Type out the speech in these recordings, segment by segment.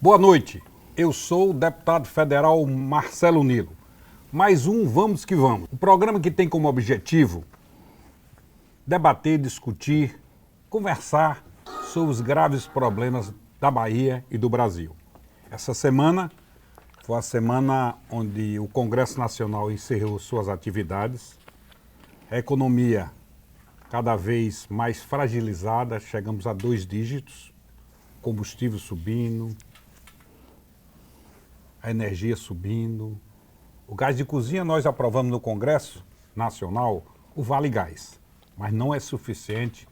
Boa noite, eu sou o deputado federal Marcelo Nilo. Mais um Vamos que Vamos, um programa que tem como objetivo debater, discutir, conversar sobre os graves problemas da Bahia e do Brasil. Essa semana foi a semana onde o Congresso Nacional encerrou suas atividades, a economia cada vez mais fragilizada, chegamos a 2 dígitos, combustível subindo, a energia subindo. O gás de cozinha nós aprovamos no Congresso Nacional o Vale Gás, mas não é suficiente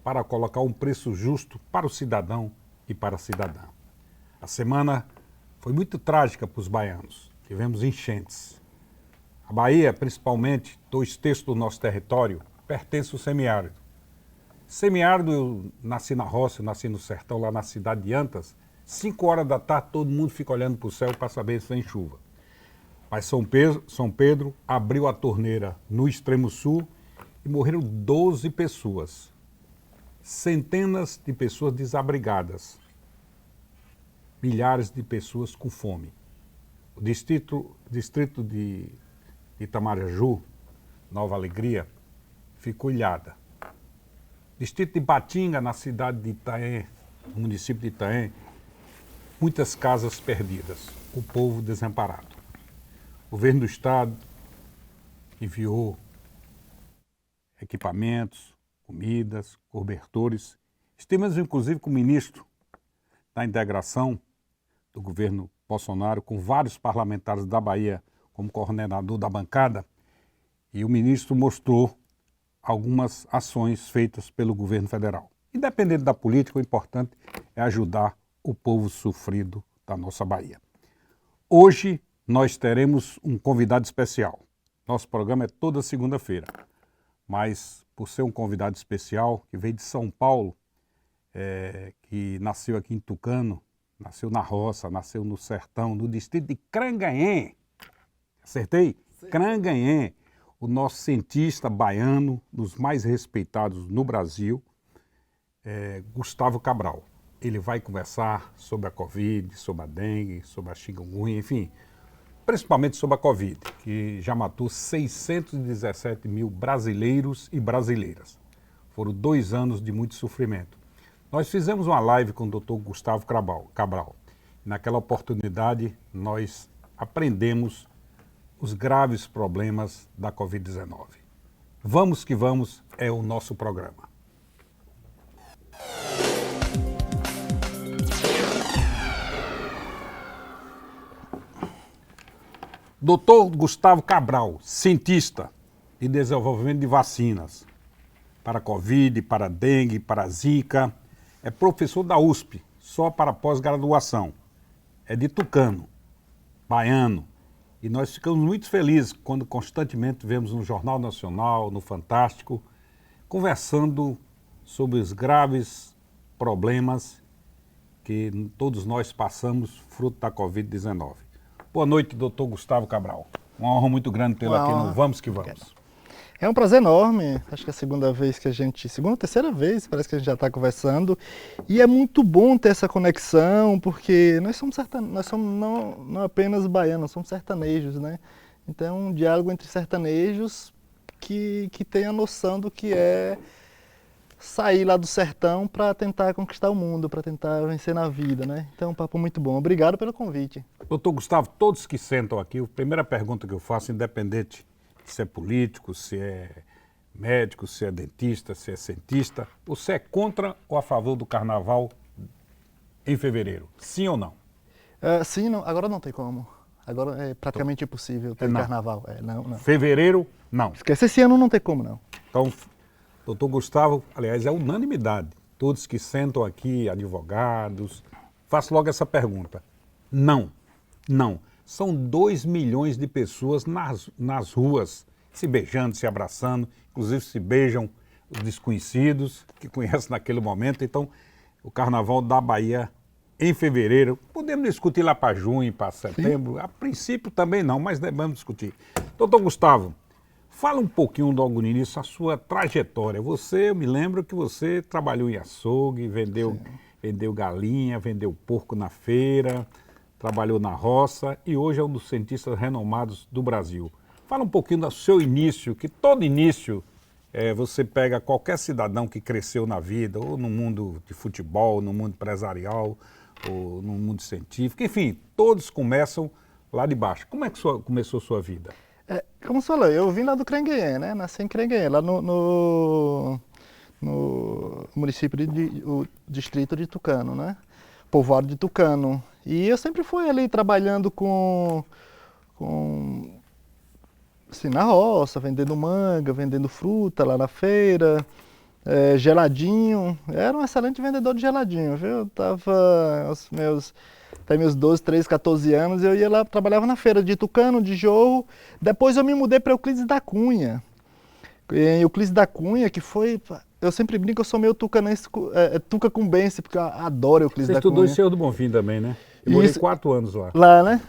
para colocar um preço justo para o cidadão e para a cidadã. A semana foi muito trágica para os baianos. Tivemos enchentes. A Bahia, principalmente 2/3 do nosso território, pertence ao semiárido. Semiárido, eu nasci na roça, eu nasci no sertão, lá na cidade de Antas. 5 horas da tarde, todo mundo fica olhando para o céu para saber se vem chuva. Mas São Pedro abriu a torneira no extremo sul e morreram 12 pessoas. Centenas de pessoas desabrigadas. Milhares de pessoas com fome. O distrito de Itamaraju, Nova Alegria, ficou ilhada. Distrito de Ipatinga, na cidade de Itaém, no município de Itaém, muitas casas perdidas, o povo desamparado. O governo do estado enviou equipamentos, comidas, cobertores. Estivemos inclusive com o ministro da integração do governo Bolsonaro, com vários parlamentares da Bahia como coordenador da bancada, e o ministro mostrou algumas ações feitas pelo governo federal. Independente da política, o importante é ajudar o povo sofrido da nossa Bahia. Hoje nós teremos um convidado especial. Nosso programa é toda segunda-feira, mas por ser um convidado especial, que veio de São Paulo, que nasceu aqui em Tucano, nasceu na roça, nasceu no sertão, no distrito de Cranganhém. Acertei? Sim. Cranganhém, o nosso cientista baiano, dos mais respeitados no Brasil, Gustavo Cabral. Ele vai conversar sobre a Covid, sobre a dengue, sobre a chikungunya, enfim, principalmente sobre a Covid, que já matou 617 mil brasileiros e brasileiras. Foram 2 anos de muito sofrimento. Nós fizemos uma live com o Dr. Gustavo Cabral. Naquela oportunidade, nós aprendemos os graves problemas da Covid-19. Vamos que vamos é o nosso programa. Dr. Gustavo Cabral, cientista de desenvolvimento de vacinas para Covid, para dengue, para Zika, é professor da USP, só para pós-graduação. É de Tucano, baiano, e nós ficamos muito felizes quando constantemente vemos no Jornal Nacional, no Fantástico, conversando sobre os graves problemas que todos nós passamos fruto da Covid-19. Boa noite, doutor Gustavo Cabral. Uma honra muito grande tê-lo aqui no Vamos que Vamos. É um prazer enorme, acho que é a segunda vez que a gente, terceira vez, parece que a gente já está conversando, e é muito bom ter essa conexão, porque nós somos não apenas baianos, somos sertanejos, né? Então é um diálogo entre sertanejos que tem a noção do que é sair lá do sertão para tentar conquistar o mundo, para tentar vencer na vida, né? Então é um papo muito bom. Obrigado pelo convite. Doutor Gustavo, todos que sentam aqui, a primeira pergunta que eu faço, independente se é político, se é médico, se é dentista, se é cientista, você é contra ou a favor do carnaval em fevereiro? Sim ou não? Sim, não, agora não tem como. Agora é praticamente impossível ter carnaval. Não. Fevereiro, não. Esquece, esse ano não tem como, não. Então, doutor Gustavo, aliás, é unanimidade. Todos que sentam aqui, advogados, faço logo essa pergunta. Não. São 2 milhões de pessoas nas ruas, se beijando, se abraçando, inclusive se beijam os desconhecidos que conhecem naquele momento. Então, o Carnaval da Bahia em fevereiro, podemos discutir lá para junho, para setembro, a princípio também não, mas vamos discutir. Doutor Gustavo, Fala um pouquinho logo no início a sua trajetória. Eu me lembro que você trabalhou em açougue, vendeu galinha, vendeu porco na feira, trabalhou na roça e hoje é um dos cientistas renomados do Brasil. Fala um pouquinho do seu início, que todo início você pega qualquer cidadão que cresceu na vida, ou no mundo de futebol, no mundo empresarial, ou no mundo científico, enfim, todos começam lá de baixo. Como é que começou a sua vida? Como você falou, eu vim lá do Crenguém, né? Nasci em Crenguém, lá no município o distrito de Tucano, né? Povoado de Tucano. E eu sempre fui ali trabalhando assim, na roça, vendendo manga, vendendo fruta lá na feira, geladinho. Era um excelente vendedor de geladinho, viu? Eu tava até meus 12, 13, 14 anos, eu ia lá, trabalhava na feira de Tucano, de Jorro. Depois eu me mudei para Euclides da Cunha. Em Euclides da Cunha, que foi... Eu sempre brinco que eu sou meio tucanense, tucacumbense, porque eu adoro Euclides da Cunha. Você estudou em Senhor do Bonfim também, né? Eu morei 4 anos lá. Lá, né?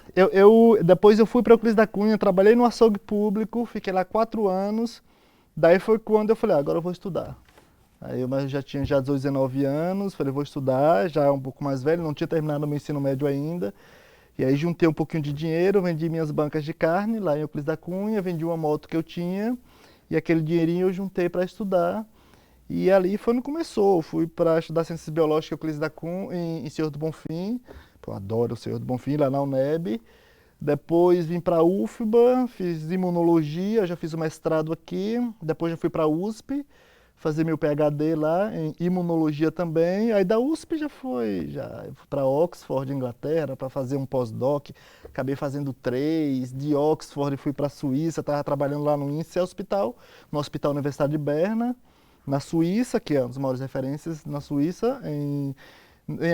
Depois eu fui para Euclides da Cunha, trabalhei no açougue público, fiquei lá 4 anos. Daí foi quando eu falei, agora eu vou estudar. Aí eu já tinha 18, 19 anos, falei, vou estudar, já um pouco mais velho, não tinha terminado meu ensino médio ainda. E aí juntei um pouquinho de dinheiro, vendi minhas bancas de carne lá em Euclides da Cunha, vendi uma moto que eu tinha, e aquele dinheirinho eu juntei para estudar. E ali foi onde começou, fui para estudar Ciências Biológicas em Euclides da Cunha, em Senhor do Bonfim. Eu adoro o Senhor do Bonfim, lá na UNEB. Depois vim para a UFBA, fiz imunologia, já fiz o mestrado aqui. Depois já fui para a USP, fazer meu PhD lá em imunologia também. Aí da USP já fui para Oxford, Inglaterra, para fazer um pós-doc. Acabei fazendo 3. De Oxford fui para a Suíça, estava trabalhando lá no INSEE Hospital, no Hospital Universitário de Berna, na Suíça, que é uma das maiores referências na Suíça, em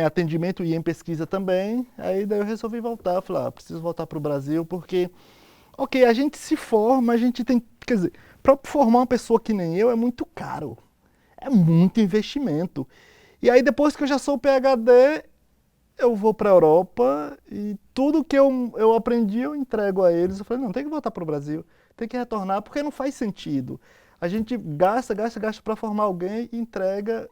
atendimento e em pesquisa também. Aí daí eu resolvi voltar, falei, preciso voltar para o Brasil, porque, ok, a gente se forma, a gente tem, quer dizer, para formar uma pessoa que nem eu é muito caro, é muito investimento. E aí depois que eu já sou PhD, eu vou para a Europa e tudo que eu aprendi eu entrego a eles. Eu falei, não, tem que voltar para o Brasil, tem que retornar, porque não faz sentido. A gente gasta para formar alguém e entrega...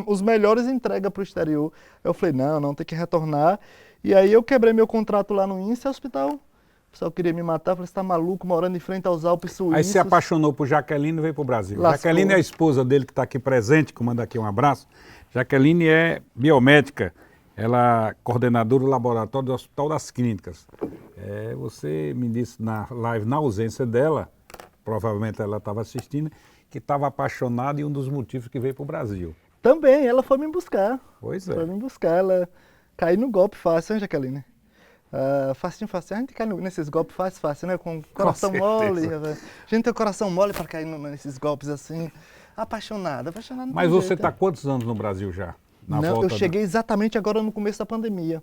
os melhores entrega para o exterior. Eu falei, não, tem que retornar. E aí eu quebrei meu contrato lá no INSEE Hospital. O pessoal queria me matar, eu falei, você tá maluco, morando em frente aos Alpes Suíços. Aí se apaixonou por Jaqueline e veio para o Brasil. Lascou. Jaqueline é a esposa dele que está aqui presente, que manda aqui um abraço. Jaqueline é biomédica, ela é coordenadora do laboratório do Hospital das Clínicas. Você me disse na live, na ausência dela, provavelmente ela estava assistindo, que estava apaixonada e um dos motivos que veio para o Brasil. Também, ela foi me buscar. Pois é. Foi me buscar, ela caiu no golpe fácil, hein, Jaqueline? Facinho. A gente cai nesses golpes fácil, né? Com coração mole. A gente tem o coração mole para cair nesses golpes assim. Apaixonada. Mas você está quantos anos no Brasil já? Não, eu cheguei exatamente agora no começo da pandemia.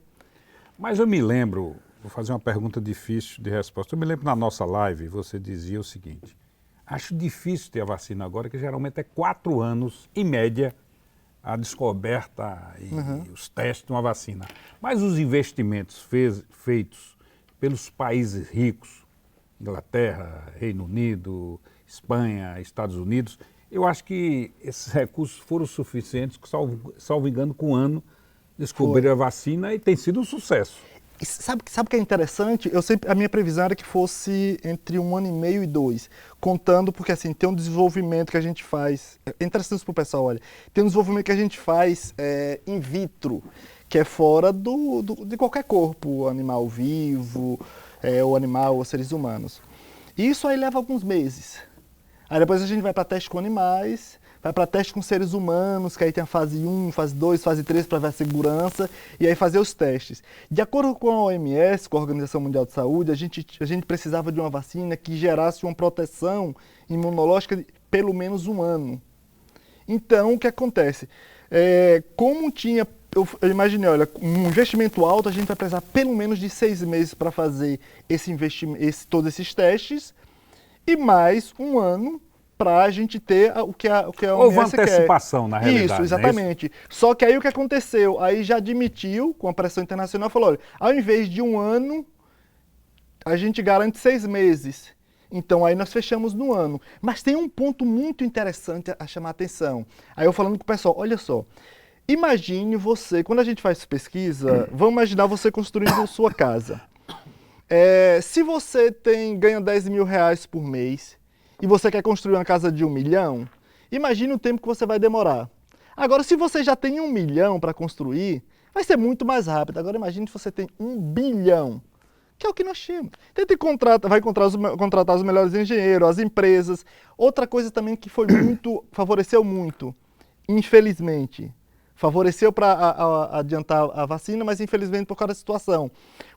Mas eu me lembro, vou fazer uma pergunta difícil de resposta. Eu me lembro na nossa live, você dizia o seguinte: acho difícil ter a vacina agora, que geralmente é 4 anos, em média, a descoberta e os testes de uma vacina. Mas os investimentos feitos pelos países ricos, Inglaterra, Reino Unido, Espanha, Estados Unidos, eu acho que esses recursos foram suficientes, que, salvo engano, com um ano, descobriram a vacina e tem sido um sucesso. E sabe o que é interessante? A minha previsão era que fosse entre 1 ano e meio e 2, contando, porque assim, tem um desenvolvimento que a gente faz, é interessante para o pessoal, olha, tem um desenvolvimento que a gente faz in vitro, que é fora de qualquer corpo, animal vivo, ou animal ou seres humanos. Isso aí leva alguns meses. Aí depois a gente vai para teste com animais, vai para teste com seres humanos, que aí tem a fase 1, fase 2, fase 3 para ver a segurança, e aí fazer os testes. De acordo com a OMS, com a Organização Mundial de Saúde, a gente precisava de uma vacina que gerasse uma proteção imunológica de pelo menos 1 ano. Então, o que acontece? Como tinha, eu imaginei, olha, um investimento alto, a gente vai precisar pelo menos de 6 meses para fazer todos esses testes, e mais 1 ano para a gente ter o que a OMS quer. Houve antecipação, na realidade. Isso, exatamente. Só que aí o que aconteceu? Aí já admitiu, com a pressão internacional, falou, olha, ao invés de 1 ano, a gente garante 6 meses. Então aí nós fechamos no ano. Mas tem um ponto muito interessante a chamar a atenção. Aí eu falando com o pessoal, olha só, imagine você, quando a gente faz pesquisa, vamos imaginar você construindo sua casa. Se você ganha 10 mil reais por mês e você quer construir uma casa de 1 milhão, imagine o tempo que você vai demorar. Agora, se você já tem 1 milhão para construir, vai ser muito mais rápido. Agora imagine se você tem 1 bilhão. Que é o que nós temos. Vai contratar os melhores engenheiros, as empresas. Outra coisa também que favoreceu muito, infelizmente, favoreceu para adiantar a vacina, mas infelizmente por causa da situação.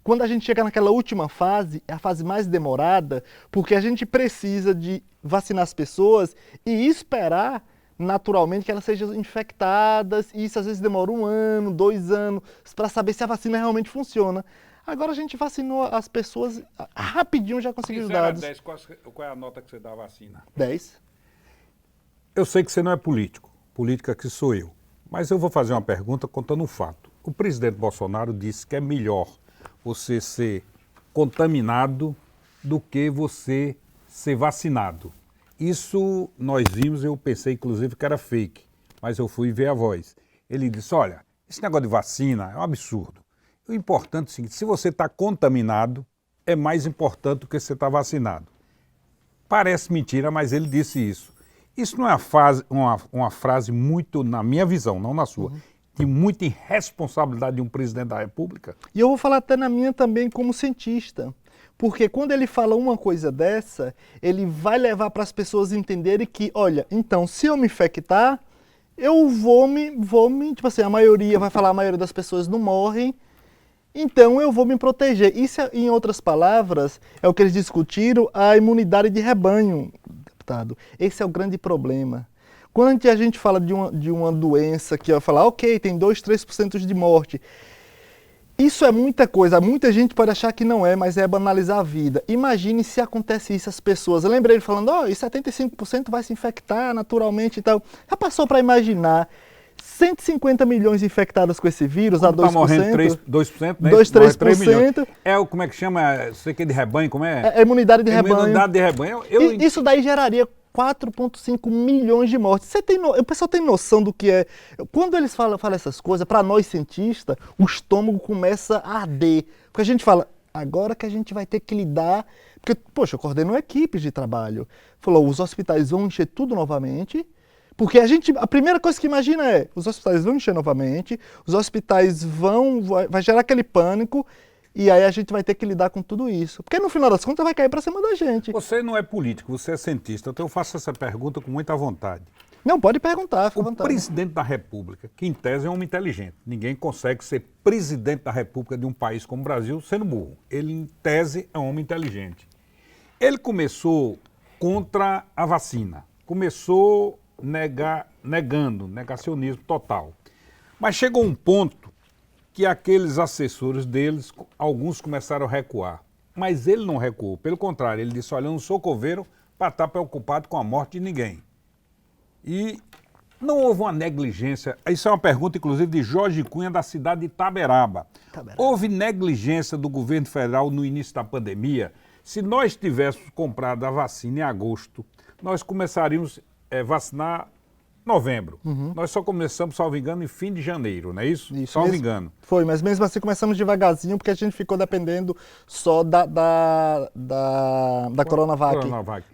Quando a gente chega naquela última fase, é a fase mais demorada, porque a gente precisa de vacinar as pessoas e esperar naturalmente que elas sejam infectadas, e isso às vezes demora 1 ano, 2 anos, para saber se a vacina realmente funciona. Agora a gente vacinou as pessoas, rapidinho já conseguiu os dados. 10, qual é a nota que você dá à vacina? 10. Eu sei que você não é político, política que sou eu, mas eu vou fazer uma pergunta contando um fato. O presidente Bolsonaro disse que é melhor você ser contaminado do que você ser vacinado. Isso nós vimos, eu pensei inclusive que era fake, mas eu fui ver a voz. Ele disse, olha, esse negócio de vacina é um absurdo. O importante é o seguinte, se você está contaminado, é mais importante do que você está vacinado. Parece mentira, mas ele disse isso. Isso não é uma frase muito, na minha visão, não na sua, de muita irresponsabilidade de um presidente da República? E eu vou falar até na minha também como cientista. Porque quando ele fala uma coisa dessa, ele vai levar para as pessoas entenderem que, olha, então, se eu me infectar, eu vou me, tipo assim, a maioria das pessoas não morrem, então eu vou me proteger. Isso, em outras palavras, é o que eles discutiram, a imunidade de rebanho, deputado. Esse é o grande problema. Quando a gente fala de uma doença que vai falar, ok, tem 2, 3% de morte, isso é muita coisa, muita gente pode achar que não é, mas é banalizar a vida. Imagine se acontece isso às pessoas. Eu lembrei ele falando, e 75% vai se infectar naturalmente e tal. Já passou para imaginar 150 milhões infectados com esse vírus, a 2%? Está morrendo 2%, né? 2, 3%. Como é que chama? Você que é de rebanho, como é? É imunidade de rebanho. Imunidade de rebanho. Isso daí geraria 4,5 milhões de mortes. O pessoal tem noção do que é? Quando eles falam essas coisas, para nós cientistas, o estômago começa a arder. Porque a gente fala, agora que a gente vai ter que lidar... Porque, poxa, eu coordeno equipes de trabalho. Falou, os hospitais vão encher tudo novamente, porque a primeira coisa que imagina é, os hospitais vão encher novamente, os hospitais vai gerar aquele pânico, e aí a gente vai ter que lidar com tudo isso. Porque no final das contas vai cair para cima da gente. Você não é político, você é cientista, então eu faço essa pergunta com muita vontade. Não, pode perguntar, fica à O vontade. presidente da República, que em tese é um homem inteligente, ninguém consegue ser presidente da República de um país como o Brasil sendo burro. Ele, em tese, é um homem inteligente. Ele começou contra a vacina, começou negando, negacionismo total. Mas chegou um ponto que aqueles assessores deles, alguns começaram a recuar. Mas ele não recuou, pelo contrário, ele disse, olha, eu não sou coveiro para estar preocupado com a morte de ninguém. E não houve uma negligência, isso é uma pergunta inclusive de Jorge Cunha da cidade de Itaberaba. Houve negligência do governo federal no início da pandemia? Se nós tivéssemos comprado a vacina em agosto, nós começaríamos a vacinar novembro. Nós só começamos, salvo engano, em fim de janeiro, não é isso? Salvo engano. Foi, mas mesmo assim começamos devagarzinho, porque a gente ficou dependendo só da Coronavac,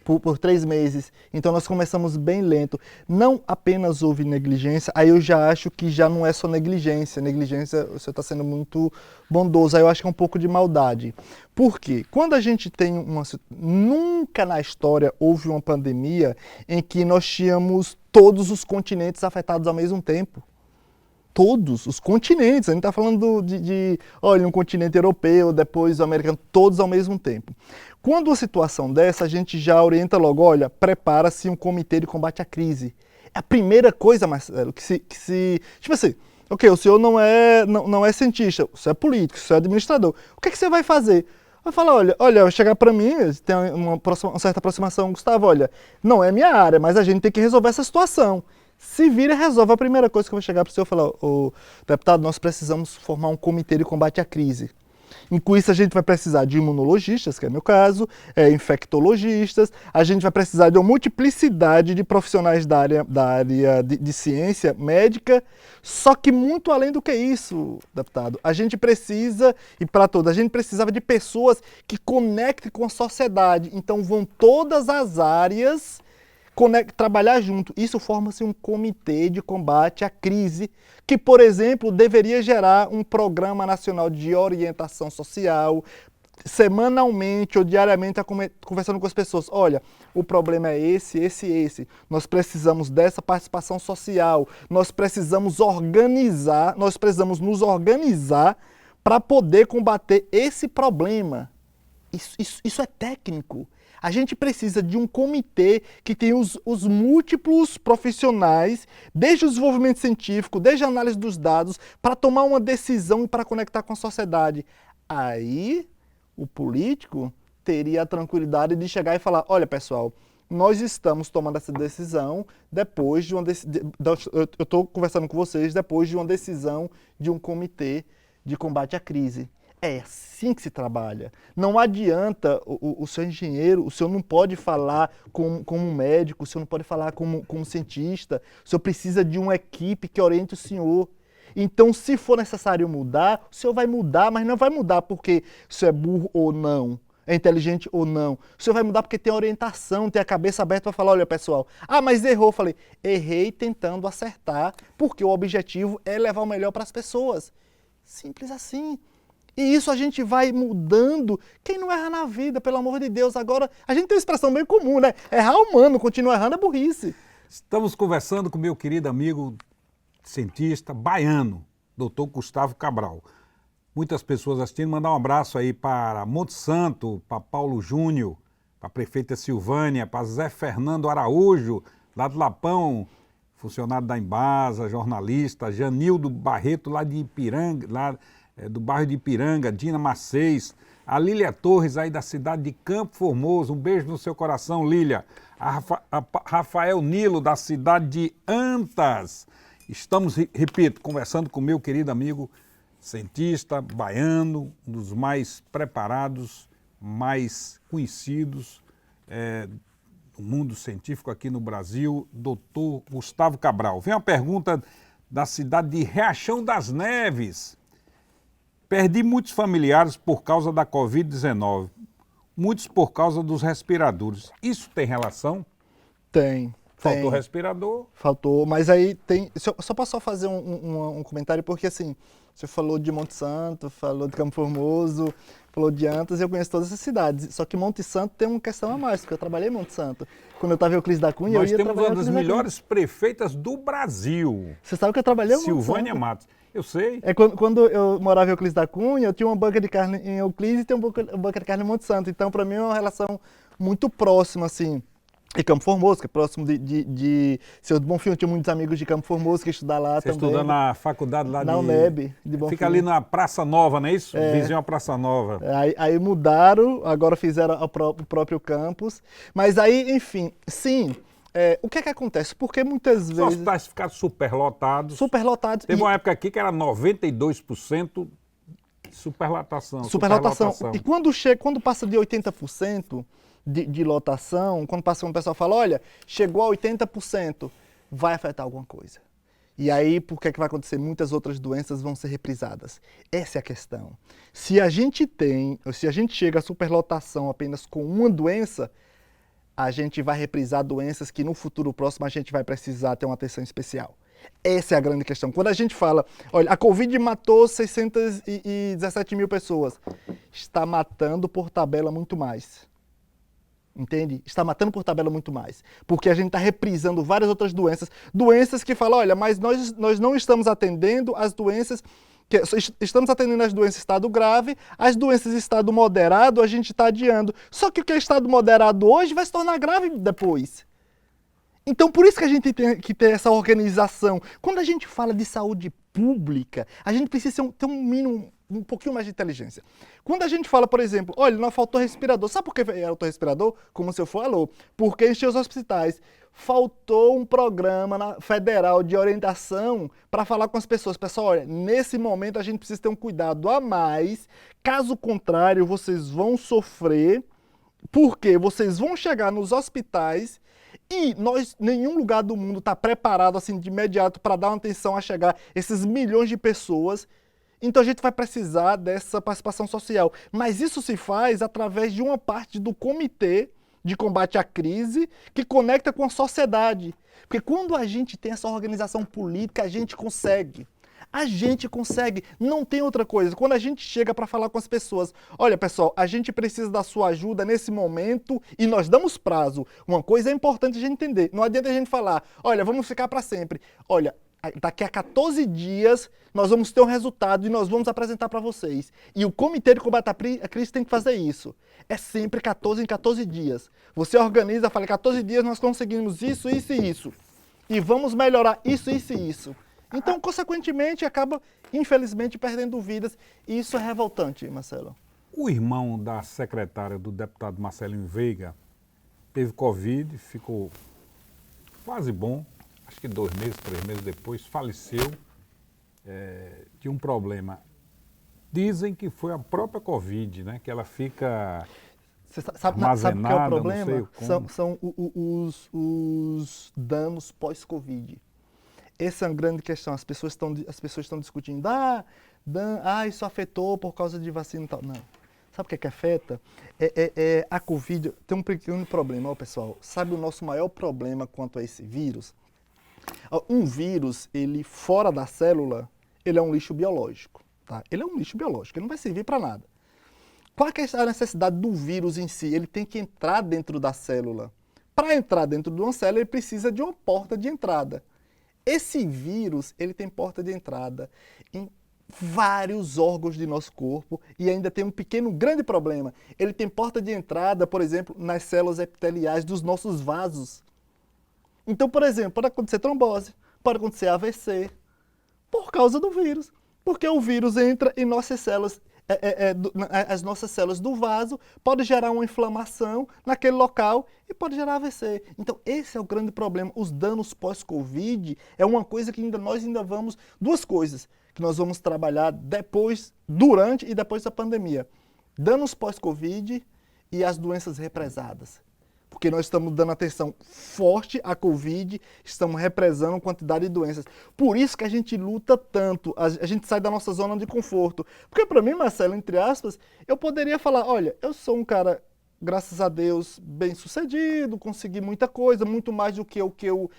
por 3 meses. Então nós começamos bem lento. Não apenas houve negligência, aí eu já acho que já não é só negligência. Negligência, você está sendo muito bondoso, aí eu acho que é um pouco de maldade. Por quê? Quando a gente tem nunca na história houve uma pandemia em que nós tínhamos todos os continentes afetados ao mesmo tempo. Todos os continentes. A gente está falando olha, um continente europeu, depois o americano, todos ao mesmo tempo. Quando uma situação dessa, a gente já orienta logo, olha, prepara-se um comitê de combate à crise. É a primeira coisa, Marcelo, que se tipo assim, ok, o senhor não é cientista, o senhor é político, o senhor é administrador. O que é que você vai fazer? Vai falar, olha, vai chegar para mim, tem uma certa aproximação, Gustavo, olha, não é minha área, mas a gente tem que resolver essa situação. Se vira e resolve. A primeira coisa que eu vou chegar para o senhor e falar, deputado, nós precisamos formar um comitê de combate à crise. E com isso a gente vai precisar de imunologistas, que é meu caso, infectologistas, a gente vai precisar de uma multiplicidade de profissionais da área de ciência médica, só que muito além do que isso, deputado, a gente precisa, e para todos, a gente precisava de pessoas que conectem com a sociedade, então vão todas as áreas trabalhar junto. Isso forma-se um comitê de combate à crise, que, por exemplo, deveria gerar um programa nacional de orientação social, semanalmente ou diariamente, conversando com as pessoas. Olha, o problema é esse. Nós precisamos dessa participação social, nós precisamos nos organizar para poder combater esse problema. Isso é técnico. A gente precisa de um comitê que tenha os múltiplos profissionais, desde o desenvolvimento científico, desde a análise dos dados, para tomar uma decisão e para conectar com a sociedade. Aí, o político teria a tranquilidade de chegar e falar, olha pessoal, nós estamos tomando essa decisão depois de uma eu estou conversando com vocês depois de uma decisão de um comitê de combate à crise. É assim que se trabalha. Não adianta o seu engenheiro, o senhor não pode falar como um médico, o senhor não pode falar como cientista, o senhor precisa de uma equipe que oriente o senhor. Então, se for necessário mudar, o senhor vai mudar, mas não vai mudar porque o senhor é burro ou não, é inteligente ou não. O senhor vai mudar porque tem orientação, tem a cabeça aberta para falar, olha pessoal, mas errou. Eu falei, errei tentando acertar, porque o objetivo é levar o melhor para as pessoas. Simples assim. E isso a gente vai mudando. Quem não erra na vida, pelo amor de Deus? Agora, a gente tem uma expressão bem comum, né? Errar humano, continuar errando é burrice. Estamos conversando com meu querido amigo cientista baiano, doutor Gustavo Cabral. Muitas pessoas assistindo, mandar um abraço aí para Monte Santo, para Paulo Júnior, para a prefeita Silvânia, para Zé Fernando Araújo, lá do Lapão, funcionário da Embasa, jornalista, Janildo Barreto, lá de Ipiranga, do bairro de Ipiranga, Dina Macês, a Lília Torres aí da cidade de Campo Formoso, um beijo no seu coração, Lília. A Rafael Nilo da cidade de Antas. Estamos, repito, conversando com meu querido amigo cientista baiano, um dos mais preparados, mais conhecidos do mundo científico aqui no Brasil, doutor Gustavo Cabral. Vem uma pergunta da cidade de Riachão das Neves. Perdi muitos familiares por causa da Covid-19, muitos por causa dos respiradores. Isso tem relação? Tem. Faltou respirador? Faltou, mas aí tem... Só posso fazer um comentário, porque assim, você falou de Monte Santo, falou de Campo Formoso, falou de Antas, eu conheço todas essas cidades. Só que Monte Santo tem uma questão a mais, porque eu trabalhei em Monte Santo. Quando eu estava em Euclides da Cunha, Nós temos uma das melhores prefeitas do Brasil. Você sabe que eu trabalhei em Monte Santo? Silvânia Matos. Eu sei. Quando eu morava em Euclides da Cunha, eu tinha uma banca de carne em Euclides e tem uma banca de carne em Monte Santo. Então, para mim, é uma relação muito próxima, assim. E Campo Formoso, que é próximo de Seu do Bonfim. Eu tinha muitos amigos de Campo Formoso que estudaram lá também. Você estudou na faculdade lá na UNEB, de Bonfim. Fica ali na Praça Nova, não é isso? Vizinho à Praça Nova. Aí mudaram, agora fizeram o próprio campus. Mas aí, enfim, sim... o que é que acontece? Porque muitas vezes... Os hospitais ficaram superlotados. Superlotados. Teve uma época aqui que era 92% superlotação. E quando passa de 80% de lotação, quando o pessoal fala, olha, chegou a 80%, vai afetar alguma coisa. E aí, por que vai acontecer? Muitas outras doenças vão ser reprisadas. Essa é a questão. Se a gente chega a superlotação apenas com uma doença, a gente vai reprisar doenças que no futuro próximo a gente vai precisar ter uma atenção especial. Essa é a grande questão. Quando a gente fala, olha, a Covid matou 617 mil pessoas, está matando por tabela muito mais. Entende? Está matando por tabela muito mais. Porque a gente está reprisando várias outras doenças. Doenças que falam, olha, mas nós não estamos atendendo as doenças... Estamos atendendo as doenças em estado grave, as doenças em estado moderado a gente está adiando. Só que o que é estado moderado hoje vai se tornar grave depois. Então, por isso que a gente tem que ter essa organização. Quando a gente fala de saúde pública, a gente precisa ter um mínimo um pouquinho mais de inteligência. Quando a gente fala, por exemplo, olha, não faltou respirador. Sabe por que faltou respirador? Como o senhor falou. Porque encheu os hospitais. Faltou um programa federal de orientação para falar com as pessoas. Pessoal, olha, nesse momento a gente precisa ter um cuidado a mais. Caso contrário, vocês vão sofrer, porque vocês vão chegar nos hospitais e nenhum lugar do mundo está preparado assim de imediato para dar uma atenção a chegar esses milhões de pessoas. Então a gente vai precisar dessa participação social. Mas isso se faz através de uma parte do comitê de combate à crise que conecta com a sociedade. Porque quando a gente tem essa organização política, a gente consegue. A gente consegue, não tem outra coisa. Quando a gente chega para falar com as pessoas, olha pessoal, a gente precisa da sua ajuda nesse momento e nós damos prazo. Uma coisa é importante a gente entender, não adianta a gente falar, olha, vamos ficar para sempre. Olha, daqui a 14 dias nós vamos ter um resultado e nós vamos apresentar para vocês. E o Comitê de Combate à Crise tem que fazer isso. É sempre 14 em 14 dias. Você organiza, fala, 14 dias nós conseguimos isso, isso e isso. E vamos melhorar isso, isso e isso. Então, consequentemente, acaba, infelizmente, perdendo vidas. E isso é revoltante, Marcelo. O irmão da secretária do deputado Marcelinho Veiga teve Covid, ficou quase bom, acho que 2 meses, 3 meses depois, faleceu de um problema. Dizem que foi a própria Covid, né? Que ela fica armazenada, sabe o que é o problema? não sei como. São os danos pós-Covid. Essa é uma grande questão. As pessoas estão discutindo, isso afetou por causa de vacina e tal. Não. Sabe o que afeta? A Covid tem um pequeno problema, pessoal. Sabe o nosso maior problema quanto a esse vírus? Um vírus, ele fora da célula, ele é um lixo biológico. Tá? Ele é um lixo biológico, ele não vai servir para nada. Qual é a necessidade do vírus em si? Ele tem que entrar dentro da célula. Para entrar dentro de uma célula, ele precisa de uma porta de entrada. Esse vírus, ele tem porta de entrada em vários órgãos de nosso corpo e ainda tem um grande problema. Ele tem porta de entrada, por exemplo, nas células epiteliais dos nossos vasos. Então, por exemplo, pode acontecer trombose, pode acontecer AVC, por causa do vírus. Porque o vírus entra em nossas células, as nossas células do vaso, pode gerar uma inflamação naquele local e pode gerar AVC. Então, esse é o grande problema. Os danos pós-Covid é uma coisa que nós ainda vamos... Duas coisas que nós vamos trabalhar depois, durante e depois da pandemia. Danos pós-Covid e as doenças represadas. Porque nós estamos dando atenção forte à Covid, estamos represando quantidade de doenças. Por isso que a gente luta tanto, a gente sai da nossa zona de conforto. Porque para mim, Marcelo, entre aspas, eu poderia falar, olha, eu sou um cara, graças a Deus, bem-sucedido, consegui muita coisa, muito mais do que o que eu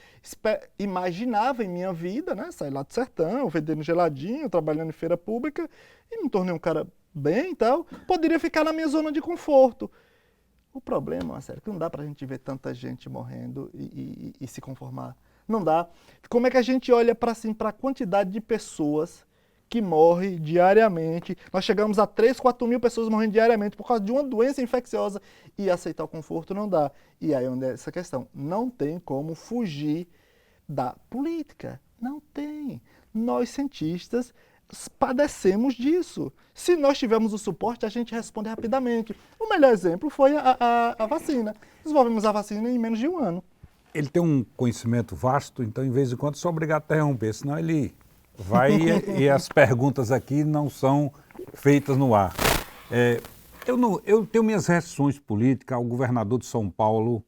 imaginava em minha vida, né? Sair lá do sertão, vendendo geladinho, trabalhando em feira pública, e me tornei um cara bem e tal. Poderia ficar na minha zona de conforto. O problema, Marcelo, é que não dá para a gente ver tanta gente morrendo e se conformar. Não dá. Como é que a gente olha para assim, a quantidade de pessoas que morrem diariamente? Nós chegamos a 3, 4 mil pessoas morrendo diariamente por causa de uma doença infecciosa e aceitar o conforto não dá. E aí onde é essa questão? Não tem como fugir da política. Não tem. Nós, cientistas, padecemos disso. Se nós tivermos o suporte, a gente responde rapidamente. O melhor exemplo foi a vacina. Desenvolvemos a vacina em menos de 1 ano. Ele tem um conhecimento vasto, então, em vez de quando, sou obrigado a interromper, senão ele vai e as perguntas aqui não são feitas no ar. Eu tenho minhas reações políticas ao governador de São Paulo,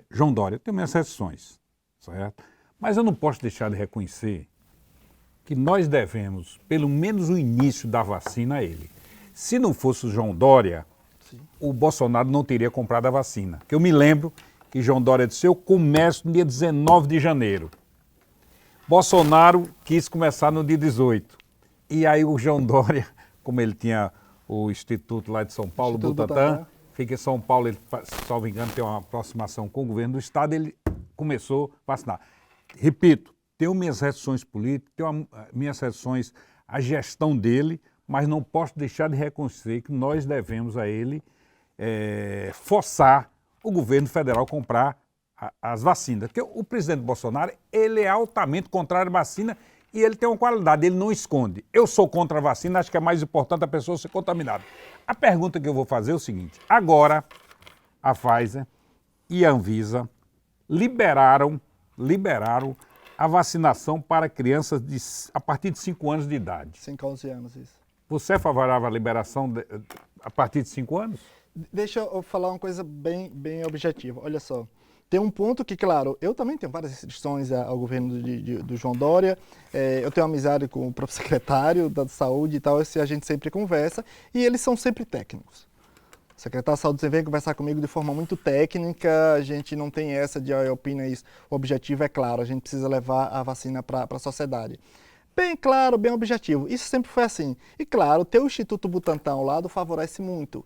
João Dória. Eu tenho minhas reações, certo? Mas eu não posso deixar de reconhecer que nós devemos, pelo menos o início da vacina a ele. Se não fosse o João Dória, o Bolsonaro não teria comprado a vacina. Porque eu me lembro que João Dória disse, eu começo no dia 19 de janeiro. Bolsonaro quis começar no dia 18. E aí o João Dória, como ele tinha o Instituto lá de São Paulo, Butantan, fica em São Paulo, ele, salvo engano, tem uma aproximação com o governo do Estado, ele começou a vacinar. Repito, tenho minhas reações políticas, tenho minhas reações à gestão dele, mas não posso deixar de reconhecer que nós devemos a ele forçar o governo federal a comprar as vacinas. Porque o presidente Bolsonaro, ele é altamente contrário à vacina e ele tem uma qualidade, ele não esconde. Eu sou contra a vacina, acho que é mais importante a pessoa ser contaminada. A pergunta que eu vou fazer é o seguinte: agora a Pfizer e a Anvisa liberaram a vacinação para crianças a partir de 5 anos de idade. 5 a 11 anos, isso. Você é favorável à liberação a partir de 5 anos? Deixa eu falar uma coisa bem objetiva. Olha só, tem um ponto que, claro, eu também tenho várias restrições ao governo do João Dória. Eu tenho amizade com o próprio secretário da Saúde e tal, a gente sempre conversa, e eles são sempre técnicos. O secretário de Saúde vem conversar comigo de forma muito técnica, a gente não tem essa de opina isso. O objetivo é claro, a gente precisa levar a vacina para a sociedade. Bem claro, bem objetivo. Isso sempre foi assim. E claro, ter o Instituto Butantan ao lado favorece muito.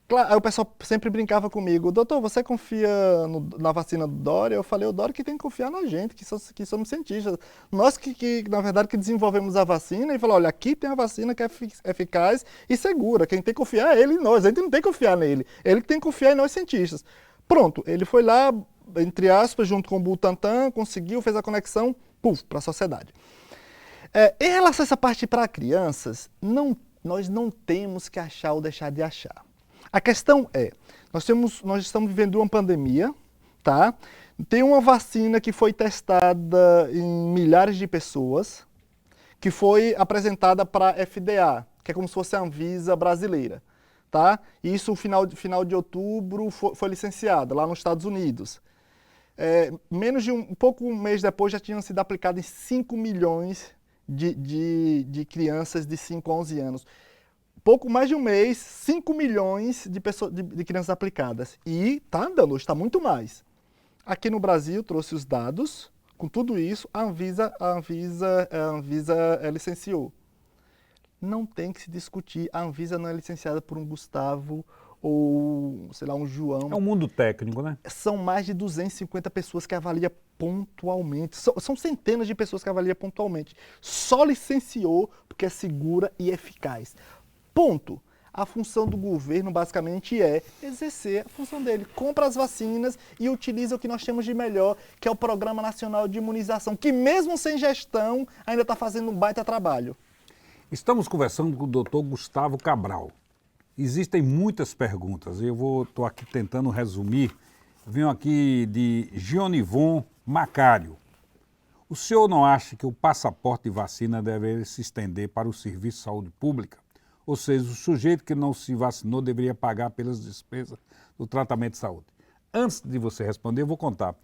Claro, aí o pessoal sempre brincava comigo: doutor, você confia na vacina do Dória? Eu falei: o Dória que tem que confiar na gente, que somos cientistas. Nós na verdade, que desenvolvemos a vacina e falou: olha, aqui tem a vacina que é eficaz e segura. Quem tem que confiar é ele e nós. A gente não tem que confiar nele. Ele que tem que confiar em nós, cientistas. Pronto, ele foi lá, entre aspas, junto com o Butantan, conseguiu, fez a conexão, para a sociedade. Em relação a essa parte para crianças, nós não temos que achar ou deixar de achar. A questão é, nós estamos vivendo uma pandemia, tá? Tem uma vacina que foi testada em milhares de pessoas, que foi apresentada para a FDA, que é como se fosse a Anvisa brasileira, tá? Isso no final de outubro foi licenciada lá nos Estados Unidos. Menos de um mês depois já tinham sido aplicadas em 5 milhões de crianças de 5 a 11 anos. Pouco mais de um mês, 5 milhões de crianças aplicadas. E está andando, está muito mais. Aqui no Brasil, trouxe os dados. Com tudo isso, a Anvisa licenciou. Não tem que se discutir. A Anvisa não é licenciada por um Gustavo ou, sei lá, um João. É um mundo técnico, né? São mais de 250 pessoas que avaliam pontualmente. São centenas de pessoas que avaliam pontualmente. Só licenciou porque é segura e eficaz. Ponto. A função do governo, basicamente, é exercer a função dele. Compra as vacinas e utiliza o que nós temos de melhor, que é o Programa Nacional de Imunização, que mesmo sem gestão, ainda está fazendo um baita trabalho. Estamos conversando com o doutor Gustavo Cabral. Existem muitas perguntas e eu estou aqui tentando resumir. Venho aqui de Gionivon Macário. O senhor não acha que o passaporte de vacina deve se estender para o Serviço de Saúde Pública? Ou seja, o sujeito que não se vacinou deveria pagar pelas despesas do tratamento de saúde. Antes de você responder, eu vou contar.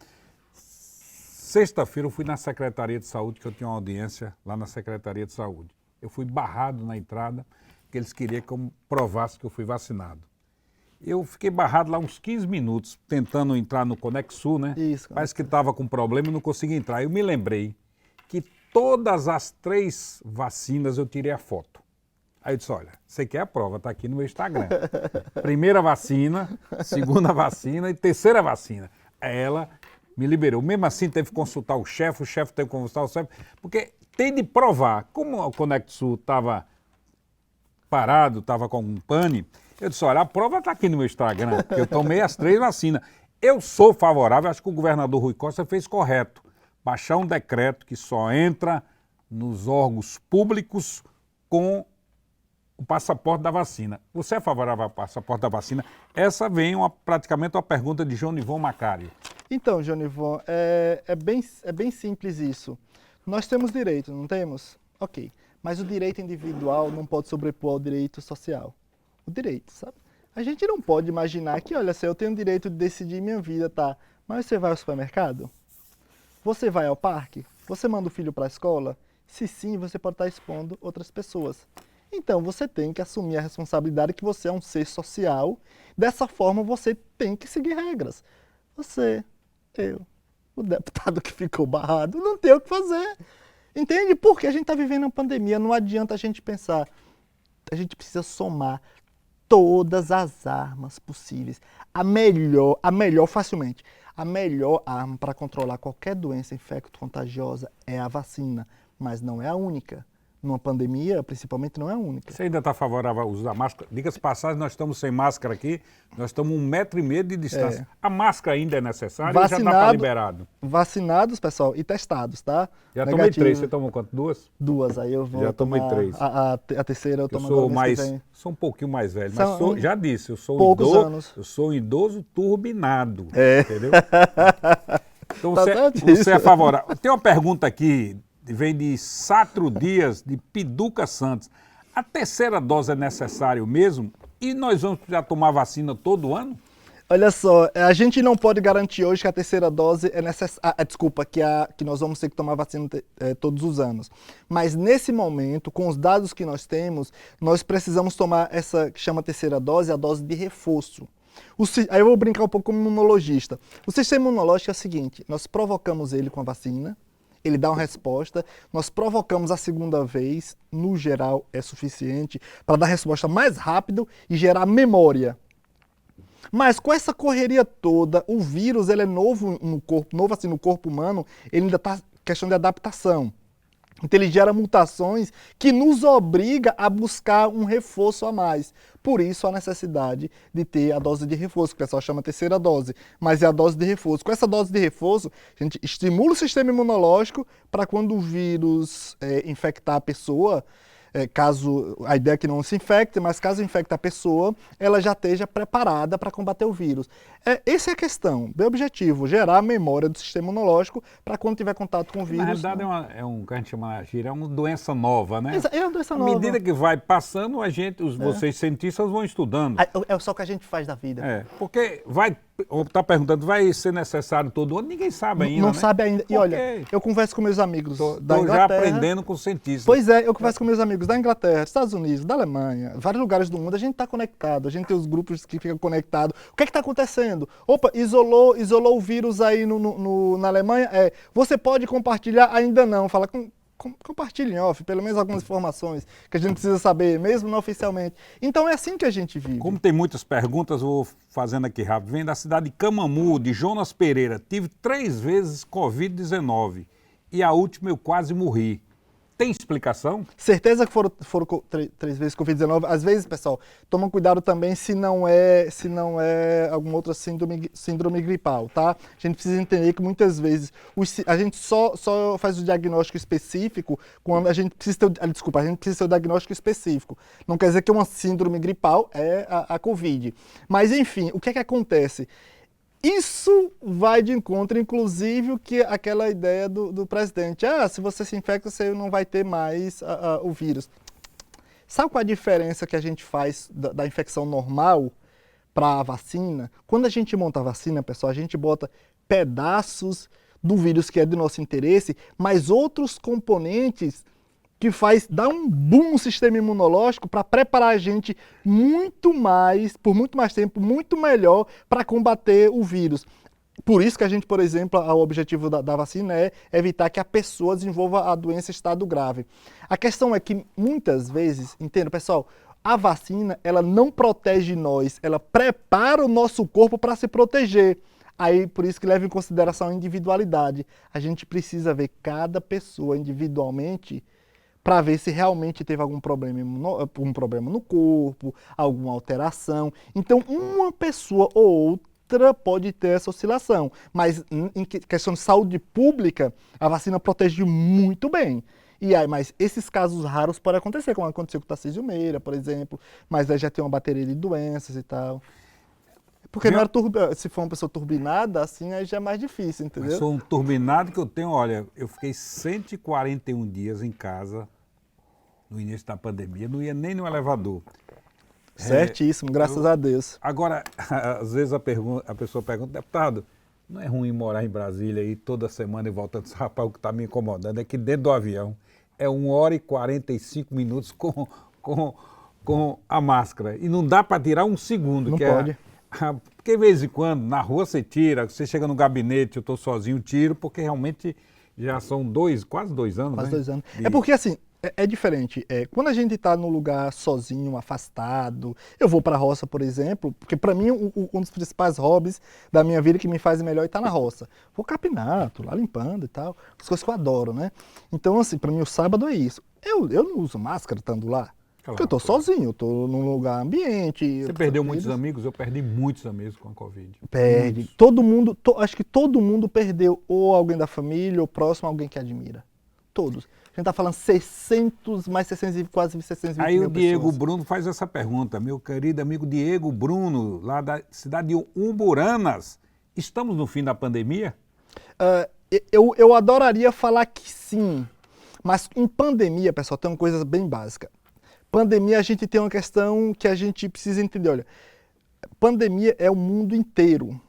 Sexta-feira eu fui na Secretaria de Saúde, que eu tinha uma audiência lá na Secretaria de Saúde. Eu fui barrado na entrada, porque eles queriam que eu provasse que eu fui vacinado. Eu fiquei barrado lá uns 15 minutos, tentando entrar no Conexul, né? Isso. Parece que estava com problema e não consegui entrar. Eu me lembrei que todas as 3 vacinas eu tirei a foto. Aí eu disse: olha, você quer a prova, está aqui no meu Instagram. Primeira vacina, segunda vacina e terceira vacina. Ela me liberou. Mesmo assim, teve que consultar o chefe teve que consultar o chefe, porque tem de provar. Como o Conexul estava parado, estava com um pane, eu disse: olha, a prova está aqui no meu Instagram, que eu tomei as 3 vacinas. Eu sou favorável, acho que o governador Rui Costa fez correto. Baixar um decreto que só entra nos órgãos públicos com o passaporte da vacina. Você é favorável ao passaporte da vacina? Essa vem praticamente uma pergunta de Gionivon Macário. Então, Gionivon, é bem simples isso. Nós temos direito, não temos? Ok. Mas o direito individual não pode sobrepor ao direito social. O direito, sabe? A gente não pode imaginar que, olha, se eu tenho o direito de decidir minha vida, tá? Mas você vai ao supermercado? Você vai ao parque? Você manda o filho para a escola? Se sim, você pode estar expondo outras pessoas. Então, você tem que assumir a responsabilidade que você é um ser social. Dessa forma, você tem que seguir regras. Você, eu, o deputado que ficou barrado, não tem o que fazer. Entende? Porque a gente está vivendo uma pandemia, não adianta a gente pensar. A gente precisa somar todas as armas possíveis. A melhor arma para controlar qualquer doença infecto-contagiosa é a vacina, mas não é a única. numa pandemia, principalmente, não é a única. Você ainda está favorável ao uso da máscara? Diga-se passagem, nós estamos sem máscara aqui, nós estamos 1,5 metro de distância. A máscara ainda é necessária ou já está liberado? Vacinados, pessoal, e testados, tá? Já tomei 3, você tomou quanto? 2? 2, aí eu vou já tomei 3. A terceira eu tomo sou um pouquinho mais velho, mas já disse, eu sou poucos idoso, anos. Eu sou um idoso turbinado, entendeu? Então tá você é favorável. Tem uma pergunta aqui, vem de Satro Dias, de Piduca Santos. A terceira dose é necessário mesmo? E nós vamos já tomar vacina todo ano? Olha só, a gente não pode garantir hoje que a terceira dose é necessária. Que nós vamos ter que tomar vacina todos os anos. Mas nesse momento, com os dados que nós temos, nós precisamos tomar essa que chama terceira dose, a dose de reforço. Aí eu vou brincar um pouco como imunologista. O sistema imunológico é o seguinte: nós provocamos ele com a vacina, ele dá uma resposta, nós provocamos a segunda vez, no geral é suficiente para dar resposta mais rápido e gerar memória. Mas com essa correria toda, o vírus ele é novo no corpo, novo assim no corpo humano, ele ainda está questão de adaptação. Então ele gera mutações que nos obriga a buscar um reforço a mais. Por isso a necessidade de ter a dose de reforço, que o pessoal chama terceira dose, mas é a dose de reforço. Com essa dose de reforço, a gente estimula o sistema imunológico para quando o vírus infectar a pessoa, caso a ideia é que não se infecte, mas caso infecte a pessoa, ela já esteja preparada para combater o vírus. Essa é a questão, bem objetivo, gerar a memória do sistema imunológico para quando tiver contato com o vírus. Na realidade que a gente chama é uma doença nova, né? É uma doença nova. À medida que vai passando, vocês cientistas vão estudando. É só o que a gente faz da vida. Porque está perguntando, vai ser necessário todo ano? Ninguém sabe ainda, Não sabe ainda. E olha, eu converso com meus amigos da Inglaterra. Já aprendendo com cientistas. Pois é, eu converso com meus amigos da Inglaterra, Estados Unidos, da Alemanha, vários lugares do mundo, a gente está conectado, a gente tem os grupos que ficam conectados. O que é que está acontecendo? Opa, isolou o vírus aí na Alemanha? Você pode compartilhar? Ainda não. Fala compartilhe em off, pelo menos algumas informações que a gente precisa saber, mesmo não oficialmente. Então é assim que a gente vive. Como tem muitas perguntas, vou fazendo aqui rápido. Vem da cidade de Camamu, de Jonas Pereira. Tive 3 vezes Covid-19 e a última eu quase morri. Tem explicação? Certeza que foram 3 vezes Covid-19. Às vezes, pessoal, tomam cuidado também se não é alguma outra síndrome gripal, tá? A gente precisa entender que muitas vezes a gente só faz o diagnóstico específico quando a gente precisa ter o diagnóstico específico. Não quer dizer que uma síndrome gripal é a Covid. Mas, enfim, o que é que acontece? Isso vai de encontro, inclusive, que aquela ideia do presidente. Se você se infecta, você não vai ter mais o vírus. Sabe qual a diferença que a gente faz da infecção normal para a vacina? Quando a gente monta a vacina, pessoal, a gente bota pedaços do vírus que é do nosso interesse, mas outros componentes que dá um boom no sistema imunológico para preparar a gente por muito mais tempo, muito melhor para combater o vírus. Por isso que a gente, por exemplo, o objetivo da vacina é evitar que a pessoa desenvolva a doença em estado grave. A questão é que muitas vezes, entenda, pessoal, a vacina ela não protege nós, ela prepara o nosso corpo para se proteger. Aí, por isso que leva em consideração a individualidade. A gente precisa ver cada pessoa individualmente para ver se realmente teve algum problema no corpo, alguma alteração. Então, uma pessoa ou outra pode ter essa oscilação, mas em questão de saúde pública, a vacina protege muito bem. Mas esses casos raros podem acontecer, como aconteceu com o Tarcísio Meira, por exemplo, mas aí já tem uma bateria de doenças e tal. Porque se for uma pessoa turbinada, assim, aí já é mais difícil, entendeu? Eu sou um turbinado que eu tenho, olha, eu fiquei 141 dias em casa no início da pandemia, não ia nem no elevador. Certíssimo, graças a Deus. Agora, às vezes a pessoa pergunta, deputado, não é ruim morar em Brasília e toda semana e voltando, rapaz, o que está me incomodando é que dentro do avião é 1h45 com a máscara e não dá para tirar um segundo. Não pode. Porque de vez em quando, na rua você tira, você chega no gabinete, eu estou sozinho, tiro, porque realmente já são quase 2 anos, Quase né? 2 anos. É porque assim, é diferente. Quando a gente está num lugar sozinho, afastado, eu vou para a roça, por exemplo, porque para mim um dos principais hobbies da minha vida que me faz melhor é estar na roça. Vou capinar, tô lá limpando e tal, as coisas que eu adoro, né? Então assim, para mim o sábado é isso. Eu não uso máscara estando lá. Porque eu tô Claro. sozinho, eu tô num lugar ambiente. Você perdeu muitos amigos? Eu perdi muitos amigos com a Covid. Perde. Muitos. Todo mundo, acho que todo mundo perdeu ou alguém da família ou próximo, alguém que admira. Todos. A gente tá falando 600, mais 600, quase 620 Aí o mil Diego pessoas. Bruno faz essa pergunta. Meu querido amigo Diego Bruno, lá da cidade de Umburanas. Estamos no fim da pandemia? Eu adoraria falar que sim, mas em pandemia, pessoal, tem uma coisa bem básica. Pandemia, a gente tem uma questão que a gente precisa entender. Olha, pandemia é o mundo inteiro,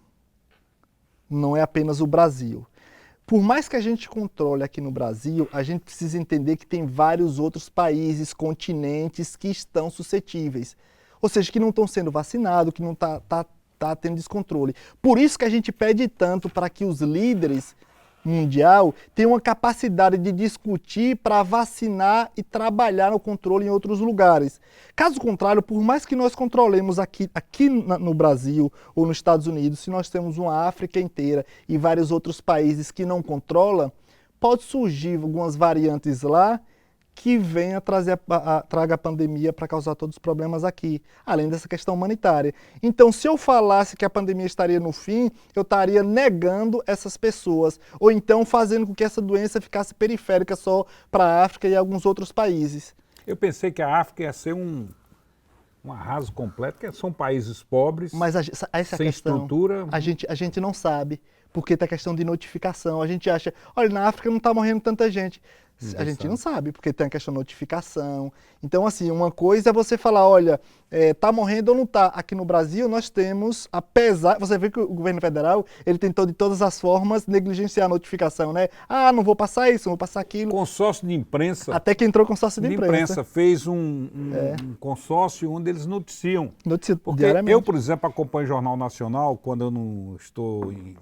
não é apenas o Brasil. Por mais que a gente controle aqui no Brasil, a gente precisa entender que tem vários outros países, continentes que estão suscetíveis. Ou seja, que não estão sendo vacinados, que não tá tendo descontrole. Por isso que a gente pede tanto para que os líderes mundial tenham uma capacidade de discutir para vacinar e trabalhar no controle em outros lugares. Caso contrário, por mais que nós controlemos aqui no Brasil ou nos Estados Unidos, se nós temos uma África inteira e vários outros países que não controlam, pode surgir algumas variantes lá que venha traga a pandemia para causar todos os problemas aqui, além dessa questão humanitária. Então, se eu falasse que a pandemia estaria no fim, eu estaria negando essas pessoas, ou então fazendo com que essa doença ficasse periférica só para a África e alguns outros países. Eu pensei que a África ia ser um arraso completo, porque são países pobres, Mas essa sem questão, estrutura. a gente não sabe, porque tem a questão de notificação. A gente acha, olha, na África não está morrendo tanta gente. A gente não sabe, porque tem a questão de notificação. Então, assim, uma coisa é você falar, olha, tá morrendo ou não tá. Aqui no Brasil, nós temos, apesar... Você vê que o governo federal, ele tentou de todas as formas negligenciar a notificação, né? Ah, não vou passar isso, não vou passar aquilo. Consórcio de imprensa. Até que entrou consórcio de imprensa. Fez um consórcio onde eles noticiam. Noticia Porque diariamente. eu, por exemplo, acompanho o Jornal Nacional quando eu não estou em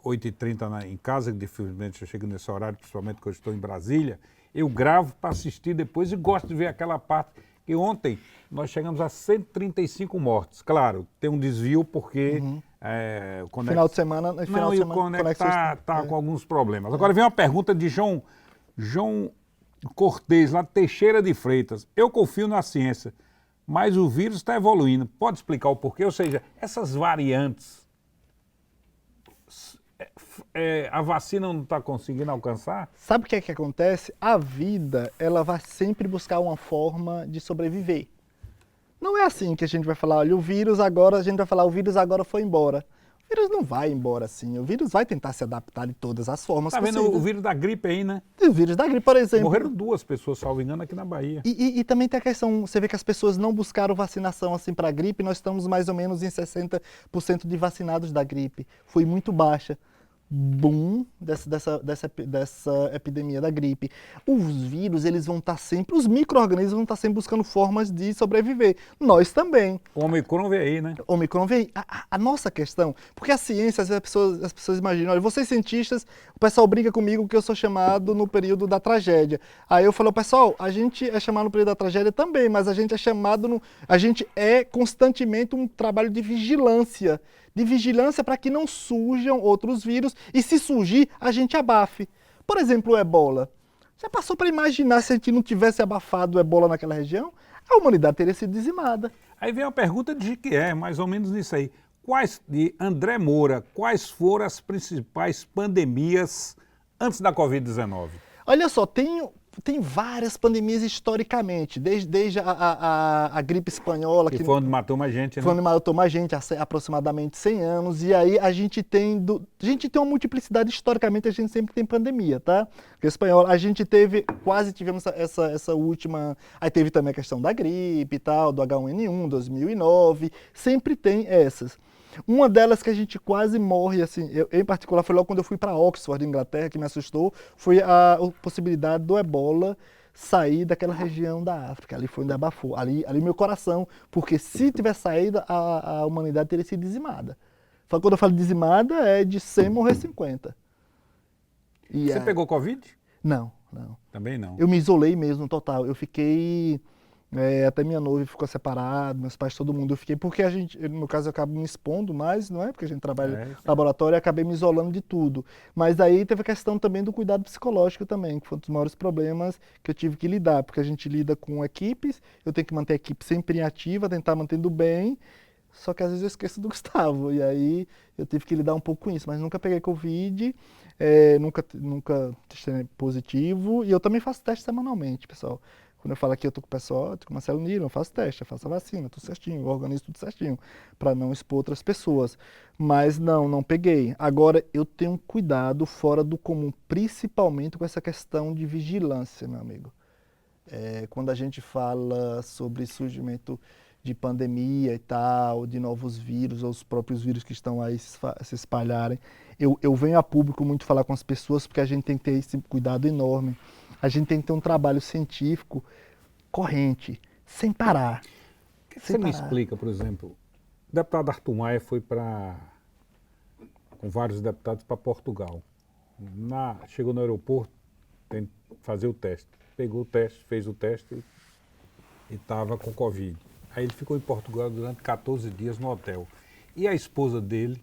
8h30 em casa, que dificilmente eu chego nesse horário, principalmente quando eu estou em Brasília, eu gravo para assistir depois e gosto de ver aquela parte. E ontem nós chegamos a 135 mortes. Claro, tem um desvio porque o Conex... Final de semana, o Conex está com alguns problemas. Agora vem uma pergunta de João Cortez, lá de Teixeira de Freitas. Eu confio na ciência, mas o vírus está evoluindo. Pode explicar o porquê? Ou seja, essas variantes, a vacina não está conseguindo alcançar? Sabe o que é que acontece? A vida, ela vai sempre buscar uma forma de sobreviver. Não é assim que a gente vai falar, olha, o vírus agora foi embora. O vírus não vai embora assim, o vírus vai tentar se adaptar de todas as formas possíveis. Tá vendo o vírus da gripe aí, né? O vírus da gripe, por exemplo. Morreram 2 pessoas, salvo engano, aqui na Bahia. E também tem a questão, você vê que as pessoas não buscaram vacinação assim para a gripe, nós estamos mais ou menos em 60% de vacinados da gripe. Foi muito baixa. Boom dessa epidemia da gripe. Os vírus, eles vão estar sempre, os micro-organismos vão estar sempre buscando formas de sobreviver. Nós também. O Omicron veio aí, né? O Omicron veio. A nossa questão, porque a ciência, às vezes as pessoas imaginam, olha, vocês cientistas, o pessoal brinca comigo que eu sou chamado no período da tragédia. Aí eu falo, pessoal, a gente é chamado no período da tragédia também, mas a gente é chamado, a gente é constantemente um trabalho de vigilância para que não surjam outros vírus e se surgir, a gente abafe. Por exemplo, o ebola. Já passou para imaginar se a gente não tivesse abafado o ebola naquela região? A humanidade teria sido dizimada. Aí vem uma pergunta de que mais ou menos nisso aí. De André Moura, quais foram as principais pandemias antes da Covid-19? Olha só, tem várias pandemias historicamente, desde a gripe espanhola. Que foi onde matou mais gente, né? Foi onde matou mais gente, há aproximadamente 100 anos. E aí a gente tem uma multiplicidade, historicamente a gente sempre tem pandemia, tá? Porque espanhola, a gente tivemos essa última... Aí teve também a questão da gripe e tal, do H1N1, 2009, sempre tem essas. Uma delas que a gente quase morre, assim, eu em particular, foi logo quando eu fui para Oxford, Inglaterra, que me assustou, foi a possibilidade do ebola sair daquela região da África. Ali foi onde abafou, ali meu coração, porque se tivesse saído, a humanidade teria sido dizimada. Só que quando eu falo dizimada, é de 100 morrer 50. Você pegou Covid? Não. Também não. Eu me isolei mesmo, total. Eu fiquei Até minha noiva ficou separada, meus pais, todo mundo. Eu fiquei, porque a gente, no caso, eu acabo me expondo mais, não é? Porque a gente trabalha no laboratório e acabei me isolando de tudo. Mas aí teve a questão também do cuidado psicológico também, que foi um dos maiores problemas que eu tive que lidar, porque a gente lida com equipes, eu tenho que manter a equipe sempre em ativa, tentar mantendo bem, só que às vezes eu esqueço do Gustavo, e aí eu tive que lidar um pouco com isso, mas nunca peguei Covid, nunca testei positivo, e eu também faço teste semanalmente, pessoal. Quando eu falo aqui, eu tô com o pessoal, tô com Marcelo Nilo, eu faço teste, eu faço a vacina, tudo certinho, eu organizo tudo certinho, para não expor outras pessoas. Mas não peguei. Agora, eu tenho um cuidado fora do comum, principalmente com essa questão de vigilância, meu amigo. Quando a gente fala sobre surgimento de pandemia e tal, de novos vírus, ou os próprios vírus que estão aí se espalharem, eu venho a público muito falar com as pessoas, porque a gente tem que ter esse cuidado enorme. A gente tem que ter um trabalho científico corrente, sem parar. O que você me explica, por exemplo, o deputado Arthur Maia foi com vários deputados para Portugal. Chegou no aeroporto, tem que fazer o teste. Pegou o teste, fez o teste e estava com Covid. Aí ele ficou em Portugal durante 14 dias no hotel. E a esposa dele,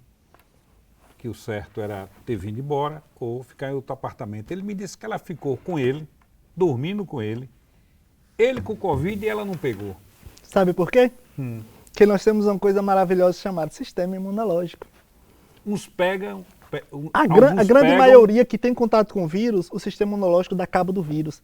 que o certo era ter vindo embora ou ficar em outro apartamento. Ele me disse que ela ficou com ele, dormindo com ele com Covid e ela não pegou. Sabe por quê? Porque nós temos uma coisa maravilhosa chamada sistema imunológico. Uns pegam... A grande maioria que tem contato com o vírus, o sistema imunológico dá cabo do vírus.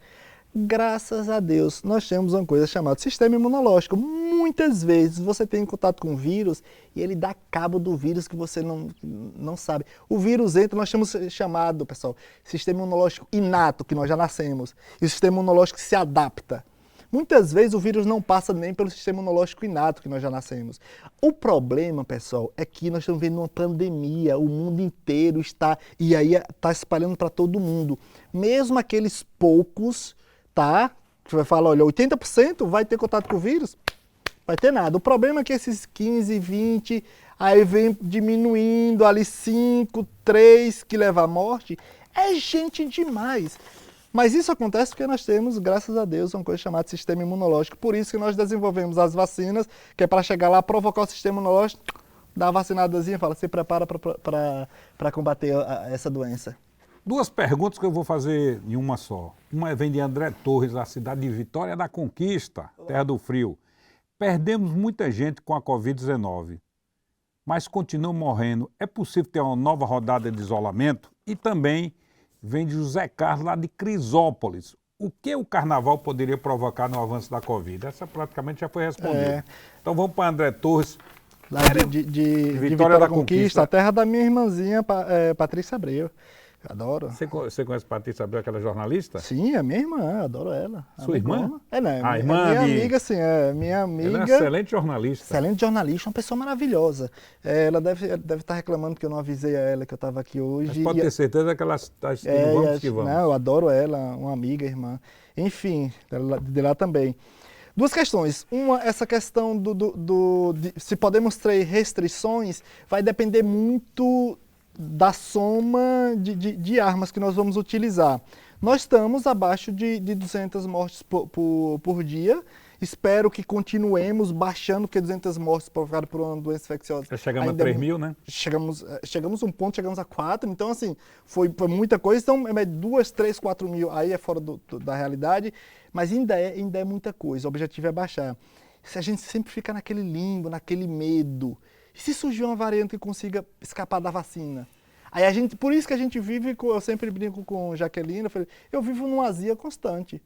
Graças a Deus, nós temos uma coisa chamada sistema imunológico. Muitas vezes você tem contato com o vírus e ele dá cabo do vírus que você não sabe. O vírus entra, nós temos chamado, pessoal, sistema imunológico inato, que nós já nascemos. E o sistema imunológico se adapta. Muitas vezes o vírus não passa nem pelo sistema imunológico inato, que nós já nascemos. O problema, pessoal, é que nós estamos vendo uma pandemia, o mundo inteiro está espalhando para todo mundo. Mesmo aqueles poucos, tá? Você vai falar, olha, 80% vai ter contato com o vírus? Vai ter nada. O problema é que esses 15, 20, aí vem diminuindo ali 5, 3 que leva à morte. É gente demais. Mas isso acontece porque nós temos, graças a Deus, uma coisa chamada sistema imunológico. Por isso que nós desenvolvemos as vacinas, que é para chegar lá, provocar o sistema imunológico, dar uma vacinadazinha, fala, se prepara para combater essa doença. Duas perguntas que eu vou fazer em uma só. Uma vem de André Torres, da cidade de Vitória da Conquista, Terra do Frio. Perdemos muita gente com a Covid-19, mas continuam morrendo. É possível ter uma nova rodada de isolamento? E também vem de José Carlos, lá de Crisópolis. O que o carnaval poderia provocar no avanço da Covid? Essa praticamente já foi respondida. Então vamos para André Torres. Lá de Vitória da Conquista, a terra da minha irmãzinha, Patrícia Abreu. Adoro. Você conhece Patrícia Abreu, aquela jornalista? Sim, é minha irmã, adoro ela. Sua irmã? Né? A irmã minha amiga, sim, minha amiga. Ela é uma excelente jornalista. Excelente jornalista, uma pessoa maravilhosa. Ela deve estar reclamando que eu não avisei a ela que eu estava aqui hoje. Mas pode ter certeza que ela está que vamos. Não, eu adoro ela, uma amiga, irmã. Enfim, de lá também. Duas questões. Uma, essa questão de se podemos ter restrições, vai depender muito da soma de armas que nós vamos utilizar. Nós estamos abaixo de 200 mortes por dia. Espero que continuemos baixando, porque 200 mortes provocadas por uma doença infecciosa. Já chegamos a 3 mil, né? Chegamos a um ponto, chegamos a 4. Então, assim, foi muita coisa. Então, 2, 3, 4 mil, aí é fora da realidade. Mas ainda é muita coisa. O objetivo é baixar. Se a gente sempre fica naquele limbo, naquele medo. E se surgir uma variante que consiga escapar da vacina? Aí por isso que a gente vive, eu sempre brinco com Jaqueline, eu vivo numa azia constante.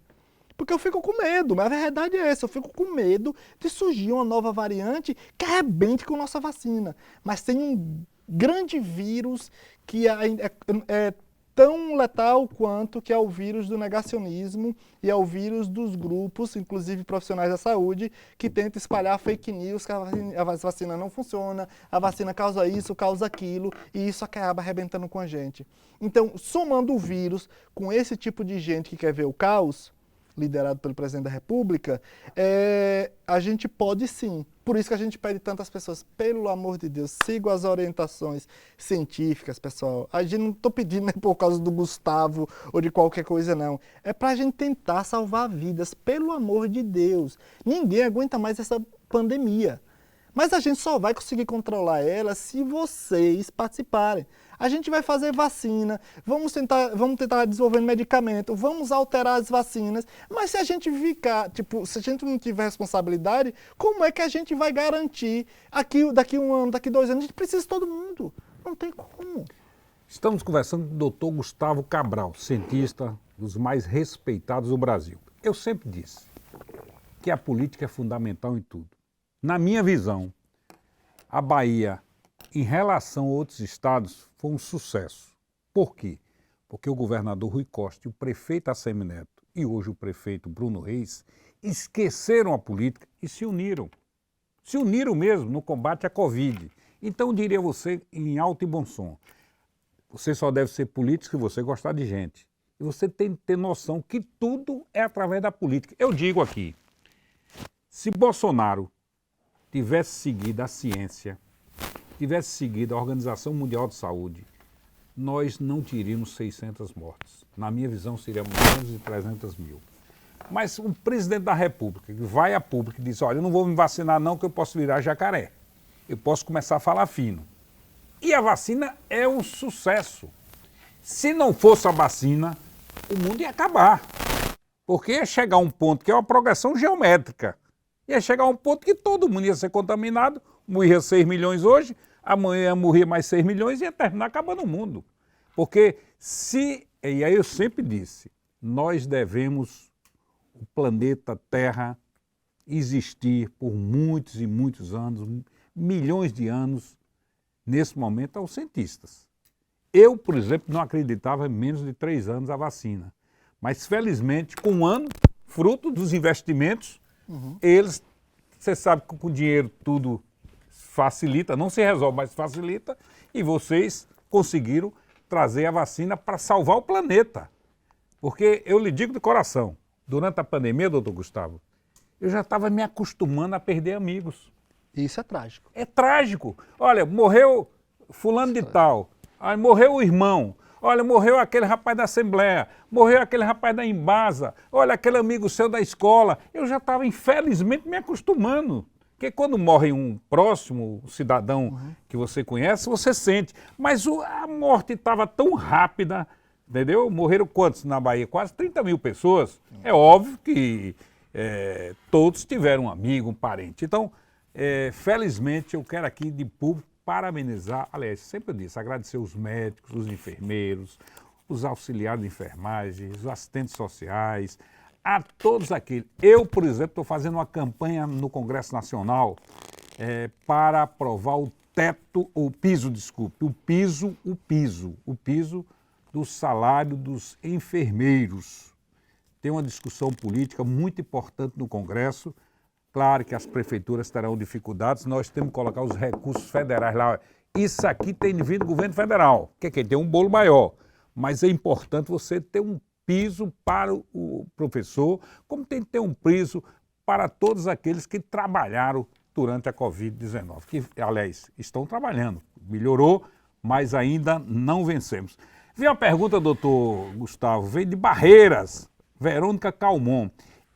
Porque eu fico com medo, mas a verdade é essa, eu fico com medo de surgir uma nova variante que arrebente com nossa vacina. Mas tem um grande vírus que é tão letal quanto, que é o vírus do negacionismo e é o vírus dos grupos, inclusive profissionais da saúde, que tentam espalhar fake news, que a vacina não funciona, a vacina causa isso, causa aquilo, e isso acaba arrebentando com a gente. Então, somando o vírus com esse tipo de gente que quer ver o caos, liderado pelo presidente da República, a gente pode sim. Por isso que a gente pede tantas pessoas, pelo amor de Deus, sigam as orientações científicas, pessoal. A gente não estou pedindo né, por causa do Gustavo ou de qualquer coisa, não. É para a gente tentar salvar vidas, pelo amor de Deus. Ninguém aguenta mais essa pandemia. Mas a gente só vai conseguir controlar ela se vocês participarem. A gente vai fazer vacina, vamos tentar desenvolver medicamento, vamos alterar as vacinas, mas se a gente ficar, se a gente não tiver responsabilidade, como é que a gente vai garantir daqui um ano, daqui 2 anos? A gente precisa de todo mundo. Não tem como. Estamos conversando com o Dr. Gustavo Cabral, cientista dos mais respeitados do Brasil. Eu sempre disse que a política é fundamental em tudo. Na minha visão, a Bahia, em relação a outros estados, foi um sucesso. Por quê? Porque o governador Rui Costa e o prefeito Assemi Neto e hoje o prefeito Bruno Reis esqueceram a política e se uniram. Se uniram mesmo no combate à Covid. Então, diria a você, em alto e bom som, você só deve ser político se você gostar de gente. E você tem que ter noção que tudo é através da política. Eu digo aqui, se Bolsonaro tivesse seguido a ciência, tivesse seguido a Organização Mundial de Saúde, nós não teríamos 600 mortes. Na minha visão, seria menos de 300 mil. Mas um presidente da República, que vai a público e diz, olha, eu não vou me vacinar não, que eu posso virar jacaré. Eu posso começar a falar fino. E a vacina é um sucesso. Se não fosse a vacina, o mundo ia acabar. Porque ia chegar a um ponto que é uma progressão geométrica. Ia chegar a um ponto que todo mundo ia ser contaminado, morria 6 milhões hoje, amanhã morria mais 6 milhões e ia terminar acabando o mundo. Porque e aí eu sempre disse, nós devemos o planeta Terra existir por muitos e muitos anos, milhões de anos, nesse momento, aos cientistas. Eu, por exemplo, não acreditava em menos de 3 anos a vacina. Mas, felizmente, com um ano, fruto dos investimentos, eles, você sabe que com dinheiro tudo facilita, não se resolve, mas facilita, e vocês conseguiram trazer a vacina para salvar o planeta. Porque eu lhe digo de coração, durante a pandemia, doutor Gustavo, eu já estava me acostumando a perder amigos. Isso é trágico. É trágico. Olha, morreu fulano de tal, aí morreu o irmão, olha, morreu aquele rapaz da Assembleia, morreu aquele rapaz da Embasa, olha, aquele amigo seu da escola. Eu já estava, infelizmente, me acostumando. Porque quando morre um próximo cidadão que você conhece, você sente. Mas a morte estava tão rápida, entendeu? Morreram quantos na Bahia? Quase 30 mil pessoas. É óbvio que todos tiveram um amigo, um parente. Então, felizmente, eu quero aqui de público parabenizar, aliás, sempre eu disse, agradecer os médicos, os enfermeiros, os auxiliares de enfermagem, os assistentes sociais, a todos aqueles. Eu, por exemplo, estou fazendo uma campanha no Congresso Nacional para aprovar o piso do salário dos enfermeiros. Tem uma discussão política muito importante no Congresso. Claro que as prefeituras terão dificuldades, nós temos que colocar os recursos federais lá. Isso aqui tem de vir do governo federal, que tem um bolo maior, mas é importante você ter um piso para o professor, como tem que ter um piso para todos aqueles que trabalharam durante a Covid-19, que, aliás, estão trabalhando. Melhorou, mas ainda não vencemos. Vem uma pergunta, doutor Gustavo, veio de Barreiras, Verônica Calmon.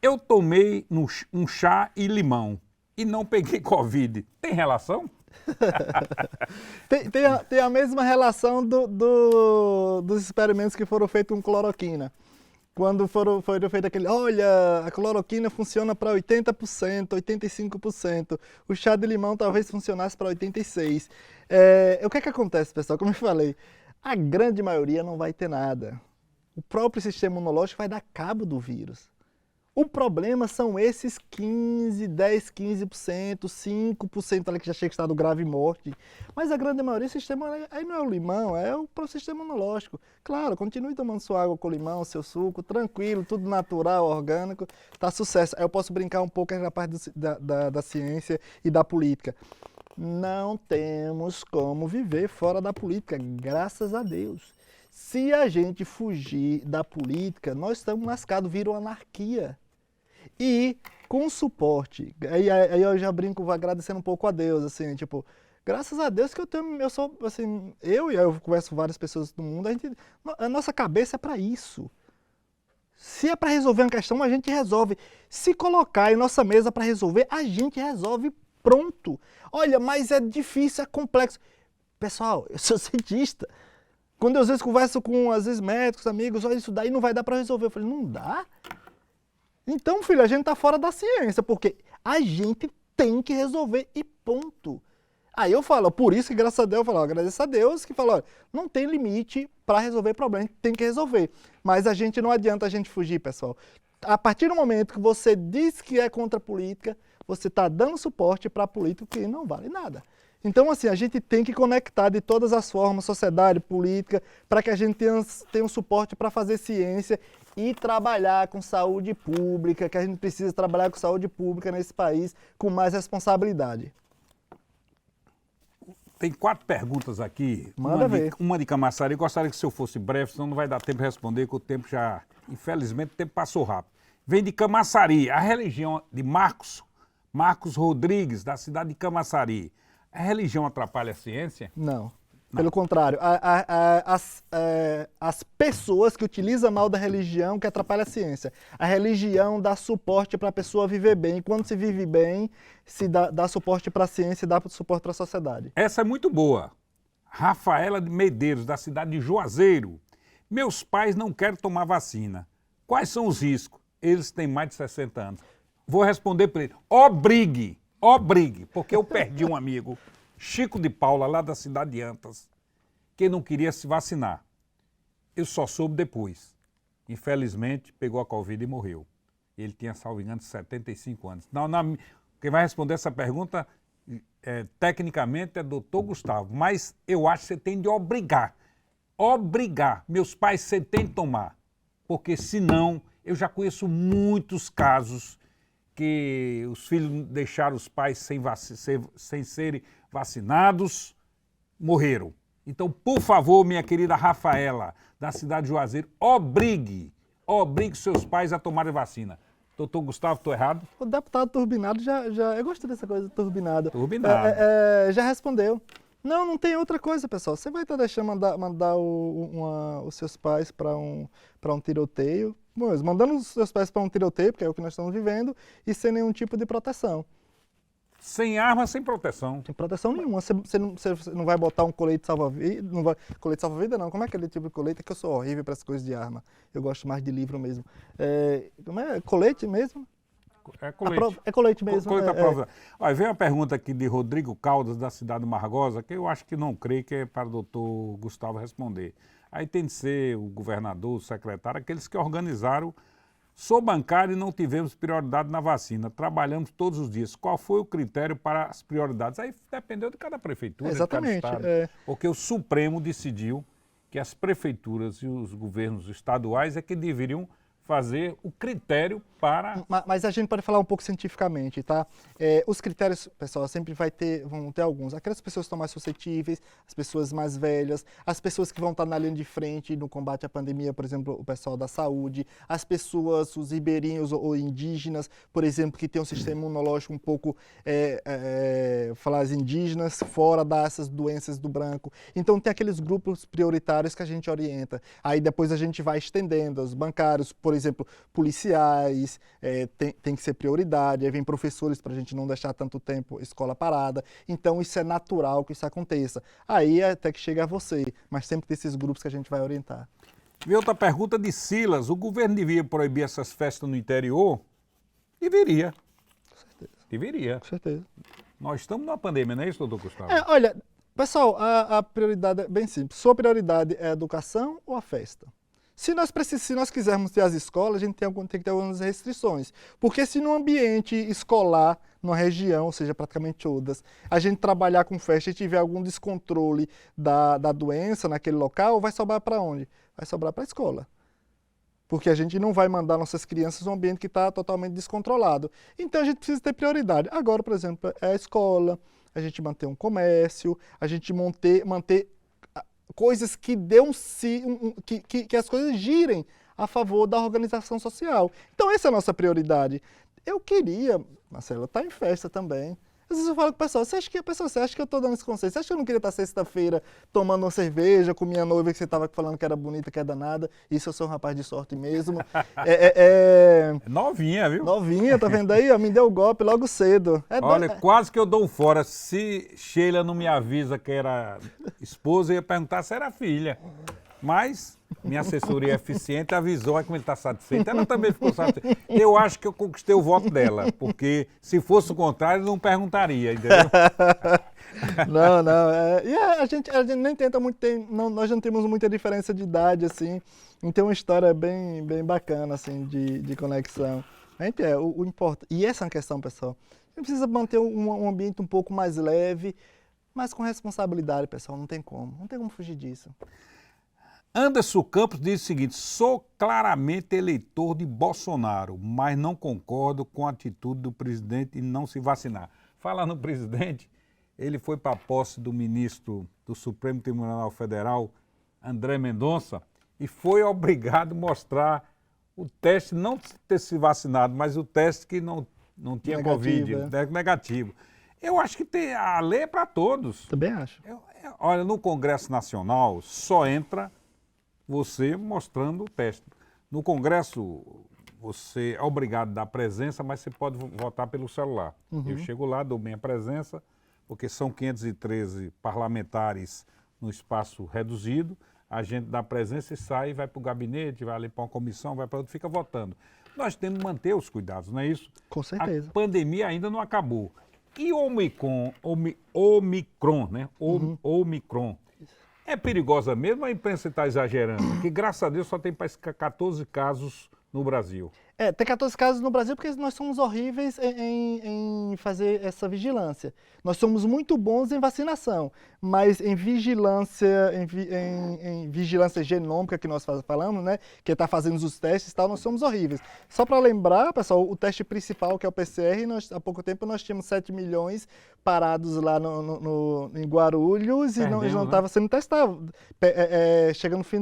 Eu tomei um chá e limão e não peguei Covid. Tem relação? tem a mesma relação dos experimentos que foram feitos com cloroquina. Quando foi feito aquele, olha, a cloroquina funciona para 80%, 85%. O chá de limão talvez funcionasse para 86%. O que é que acontece, pessoal? Como eu falei, a grande maioria não vai ter nada. O próprio sistema imunológico vai dar cabo do vírus. O problema são esses 10, 15%, 5% ali que já chega em estado grave e morte. Mas a grande maioria, o sistema, aí não é o limão, é o sistema imunológico. Claro, continue tomando sua água com limão, seu suco, tranquilo, tudo natural, orgânico, tá sucesso. Aí eu posso brincar um pouco na parte da ciência e da política. Não temos como viver fora da política, graças a Deus. Se a gente fugir da política, nós estamos lascados, vira uma anarquia. E com suporte, aí eu já brinco agradecendo um pouco a Deus, assim, tipo, graças a Deus que eu sou, assim, eu converso com várias pessoas do mundo, a nossa cabeça é para isso. Se é para resolver uma questão, a gente resolve. Se colocar em nossa mesa para resolver, a gente resolve, pronto. Olha, mas é difícil, é complexo. Pessoal, eu sou cientista. Quando eu às vezes converso com, às vezes, médicos, amigos, olha, isso daí não vai dar para resolver. Eu falei, não dá? Então, filho, a gente está fora da ciência, porque a gente tem que resolver e ponto. Aí eu falo, por isso que graças a Deus, eu falo, agradeço a Deus que falou, olha, não tem limite para resolver problema, a gente tem que resolver. Mas a gente não adianta a gente fugir, pessoal. A partir do momento que você diz que é contra a política, você está dando suporte para a política que não vale nada. Então, assim, a gente tem que conectar de todas as formas, sociedade, política, para que a gente tenha um suporte para fazer ciência e trabalhar com saúde pública, que a gente precisa trabalhar com saúde pública nesse país com mais responsabilidade. Tem 4 perguntas aqui. Manda ver. Uma de Camaçari. Eu gostaria que o senhor fosse breve, senão não vai dar tempo de responder, que o tempo já... Infelizmente, o tempo passou rápido. Vem de Camaçari. A religião de Marcos Rodrigues, da cidade de Camaçari. A religião atrapalha a ciência? Não. Pelo contrário, as pessoas que utilizam mal da religião que atrapalham a ciência. A religião dá suporte para a pessoa viver bem. E quando se vive bem, se dá suporte para a ciência e dá suporte para a sociedade. Essa é muito boa. Rafaela de Medeiros, da cidade de Juazeiro. Meus pais não querem tomar vacina. Quais são os riscos? Eles têm mais de 60 anos. Vou responder para ele. Obrigue, porque eu perdi um amigo, Chico de Paula, lá da cidade de Antas, que não queria se vacinar. Eu só soube depois. Infelizmente, pegou a Covid e morreu. Ele tinha, salvo engano, 75 anos. Quem vai responder essa pergunta, tecnicamente, é doutor Gustavo, mas eu acho que você tem de obrigar. Meus pais, você tem de tomar. Porque senão, eu já conheço muitos casos que os filhos deixaram os pais sem serem vacinados, morreram. Então, por favor, minha querida Rafaela, da cidade de Juazeiro, obrigue seus pais a tomarem vacina. Doutor Gustavo, estou errado? O deputado Turbinado eu gosto dessa coisa, Turbinado. Turbinado. Já respondeu. Não tem outra coisa, pessoal. Você vai estar deixando mandar os seus pais para um tiroteio, mandando os seus pais para um tiroteio, porque é o que nós estamos vivendo, e sem nenhum tipo de proteção. Sem arma, sem proteção. Sem proteção nenhuma. Você não vai botar um colete salva-vida, colete salva-vida não. Como é aquele tipo de colete? É que eu sou horrível para essas coisas de arma. Eu gosto mais de livro mesmo. Como é? Colete mesmo? É colete. É colete mesmo. Colete à prova. Olha, vem uma pergunta aqui de Rodrigo Caldas, da cidade de Margosa, que eu acho que não creio que é para o doutor Gustavo responder. Aí tem de ser o governador, o secretário, aqueles que organizaram. Sou bancário e não tivemos prioridade na vacina. Trabalhamos todos os dias. Qual foi o critério para as prioridades? Aí dependeu de cada prefeitura, exatamente, de cada estado. Porque o Supremo decidiu que as prefeituras e os governos estaduais é que deveriam fazer o critério para... Mas a gente pode falar um pouco cientificamente, tá? Os critérios, pessoal, sempre vão ter alguns. Aquelas pessoas que estão mais suscetíveis, as pessoas mais velhas, as pessoas que vão estar na linha de frente no combate à pandemia, por exemplo, o pessoal da saúde, as pessoas, os ribeirinhos ou indígenas, por exemplo, que têm um sistema imunológico um pouco, falar as indígenas, fora dessas doenças do branco. Então tem aqueles grupos prioritários que a gente orienta. Aí depois a gente vai estendendo, os bancários, por exemplo, policiais, tem que ser prioridade, aí vem professores para a gente não deixar tanto tempo escola parada. Então isso é natural que isso aconteça. Aí até que chega a você, mas sempre tem esses grupos que a gente vai orientar. E outra pergunta de Silas, o governo devia proibir essas festas no interior? Deveria. Com certeza. Deveria. Com certeza. Nós estamos numa pandemia, não é isso, doutor Gustavo? Olha, pessoal, a prioridade é bem simples. Sua prioridade é a educação ou a festa? Se nós quisermos ter as escolas, a gente tem que ter algumas restrições. Porque se no ambiente escolar, numa região, ou seja, praticamente todas, a gente trabalhar com festa e tiver algum descontrole da doença naquele local, vai sobrar para onde? Vai sobrar para a escola. Porque a gente não vai mandar nossas crianças num ambiente que está totalmente descontrolado. Então a gente precisa ter prioridade. Agora, por exemplo, é a escola, a gente manter um comércio, a gente manter coisas que que as coisas girem a favor da organização social. Então essa é a nossa prioridade. Eu queria, Marcelo, estar em festa também. Às vezes eu falo com o pessoal, você acha que eu estou dando esse conselho? Você acha que eu não queria estar sexta-feira tomando uma cerveja com minha noiva que você estava falando que era bonita, que é danada? Isso eu sou um rapaz de sorte mesmo. Novinha, viu? Novinha, tá vendo aí? Me deu o golpe logo cedo. Olha, quase que eu dou um fora. Se Sheila não me avisa que era esposa, eu ia perguntar se era filha. Mas minha assessoria eficiente avisou, como ele está satisfeito. Ela também ficou satisfeita. Eu acho que eu conquistei o voto dela, porque se fosse o contrário, não perguntaria, entendeu? Não. E a gente nem tenta muito, nós não temos muita diferença de idade, assim. Então, uma história bem bacana, assim, de conexão. A gente o importante. E essa é uma questão, pessoal. A gente precisa manter um ambiente um pouco mais leve, mas com responsabilidade, pessoal. Não tem como fugir disso. Anderson Campos diz o seguinte: sou claramente eleitor de Bolsonaro, mas não concordo com a atitude do presidente em não se vacinar. Fala no presidente, ele foi para a posse do ministro do Supremo Tribunal Federal, André Mendonça, e foi obrigado a mostrar o teste, não ter se vacinado, mas o teste que não tinha Covid, negativo. Eu acho que a lei é para todos. Também acho. Olha, no Congresso Nacional só entra você mostrando o teste. No Congresso, você é obrigado a dar presença, mas você pode votar pelo celular. Eu chego lá, dou minha presença, porque são 513 parlamentares no espaço reduzido, a gente dá presença e sai, vai para o gabinete, vai ali para uma comissão, vai para outra, fica votando. Nós temos que manter os cuidados, não é isso? Com certeza. A pandemia ainda não acabou. E o Omicron, né? Omicron. É perigosa mesmo ou a imprensa está exagerando? Porque, graças a Deus, só tem 14 casos no Brasil. Tem 14 casos no Brasil porque nós somos horríveis em fazer essa vigilância. Nós somos muito bons em vacinação, mas em vigilância, em vigilância genômica que nós falamos, né, que está fazendo os testes e tal, nós somos horríveis. Só para lembrar, pessoal, o teste principal, que é o PCR, há pouco tempo nós tínhamos 7 milhões parados lá em Guarulhos e não estava sendo testado. Chegando no fim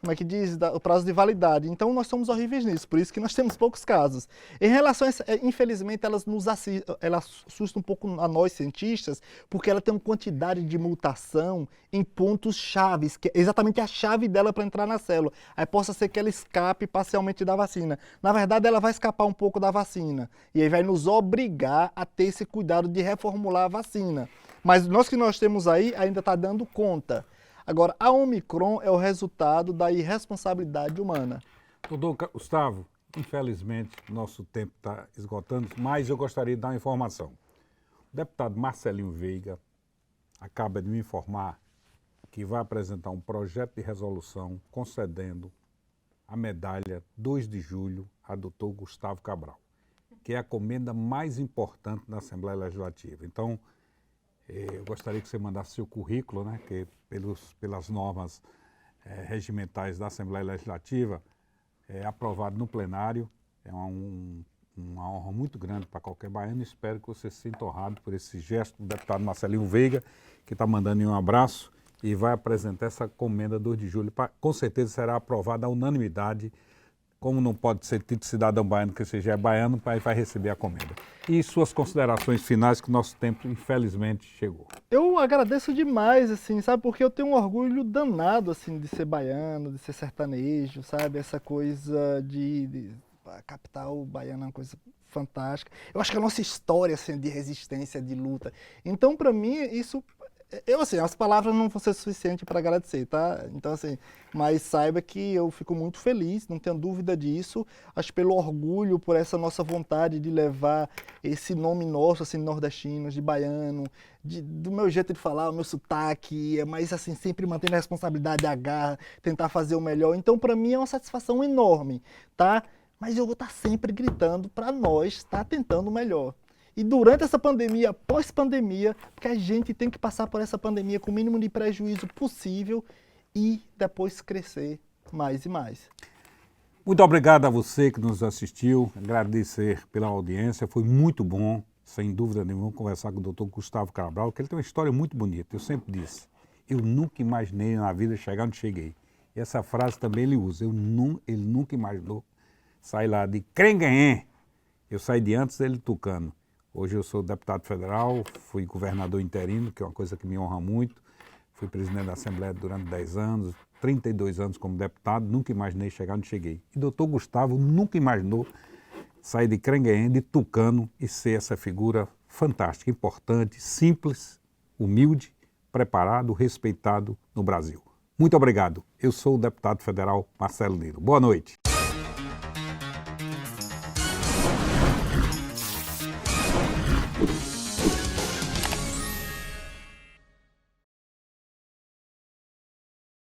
como é que diz? O prazo de validade. Então, nós somos horríveis nisso, por isso que nós temos poucos casos. Em relação a isso, infelizmente, ela assusta um pouco a nós, cientistas, porque ela tem uma quantidade de mutação em pontos chaves, que é exatamente a chave dela para entrar na célula. Aí possa ser que ela escape parcialmente da vacina. Na verdade, ela vai escapar um pouco da vacina. E aí vai nos obrigar a ter esse cuidado de reformular a vacina. Mas nós que nós temos aí ainda está dando conta. Agora, a Omicron é o resultado da irresponsabilidade humana. Doutor Gustavo, infelizmente, nosso tempo está esgotando, mas eu gostaria de dar uma informação. O deputado Marcelinho Veiga acaba de me informar que vai apresentar um projeto de resolução concedendo a medalha 2 de julho a doutor Gustavo Cabral, que é a comenda mais importante da Assembleia Legislativa. Então, eu gostaria que você mandasse seu currículo, né, que pelas normas regimentais da Assembleia Legislativa é aprovado no plenário. É uma honra muito grande para qualquer baiano. Espero que você se sinta honrado por esse gesto do deputado Marcelinho Veiga, que está mandando um abraço e vai apresentar essa comenda 2 de julho. Com certeza será aprovada à unanimidade. Como não pode ser tido cidadão baiano que seja baiano, vai receber a comenda. E suas considerações finais, que o nosso tempo, infelizmente, chegou. Eu agradeço demais, assim, sabe? Porque eu tenho um orgulho danado, assim, de ser baiano, de ser sertanejo, sabe? Essa coisa a capital baiana é uma coisa fantástica. Eu acho que a nossa história, assim, de resistência, de luta. Então, para mim, isso... assim, as palavras não vão ser suficientes para agradecer, tá? Então, assim, mas saiba que eu fico muito feliz, não tenho dúvida disso. Acho pelo orgulho, por essa nossa vontade de levar esse nome nosso, assim, nordestinos, de baiano, do meu jeito de falar, o meu sotaque, mas, assim, sempre mantendo a responsabilidade, a garra, tentar fazer o melhor. Então, para mim, é uma satisfação enorme, tá? Mas eu vou estar sempre gritando para nós estar tentando o melhor. E durante essa pandemia, pós-pandemia, porque a gente tem que passar por essa pandemia com o mínimo de prejuízo possível e depois crescer mais e mais. Muito obrigado a você que nos assistiu, agradecer pela audiência, foi muito bom sem dúvida nenhuma, conversar com o doutor Gustavo Cabral, que ele tem uma história muito bonita. Eu sempre disse, eu nunca imaginei na vida chegar onde cheguei. E essa frase também ele usa, ele nunca imaginou sair lá de Crenguém. Eu saí de antes dele Tucano. Hoje eu sou deputado federal, fui governador interino, que é uma coisa que me honra muito. Fui presidente da Assembleia durante 10 anos, 32 anos como deputado, nunca imaginei chegar onde cheguei. E doutor Gustavo nunca imaginou sair de Crenguém, de Tucano, e ser essa figura fantástica, importante, simples, humilde, preparado, respeitado no Brasil. Muito obrigado. Eu sou o deputado federal Marcelo Niro. Boa noite.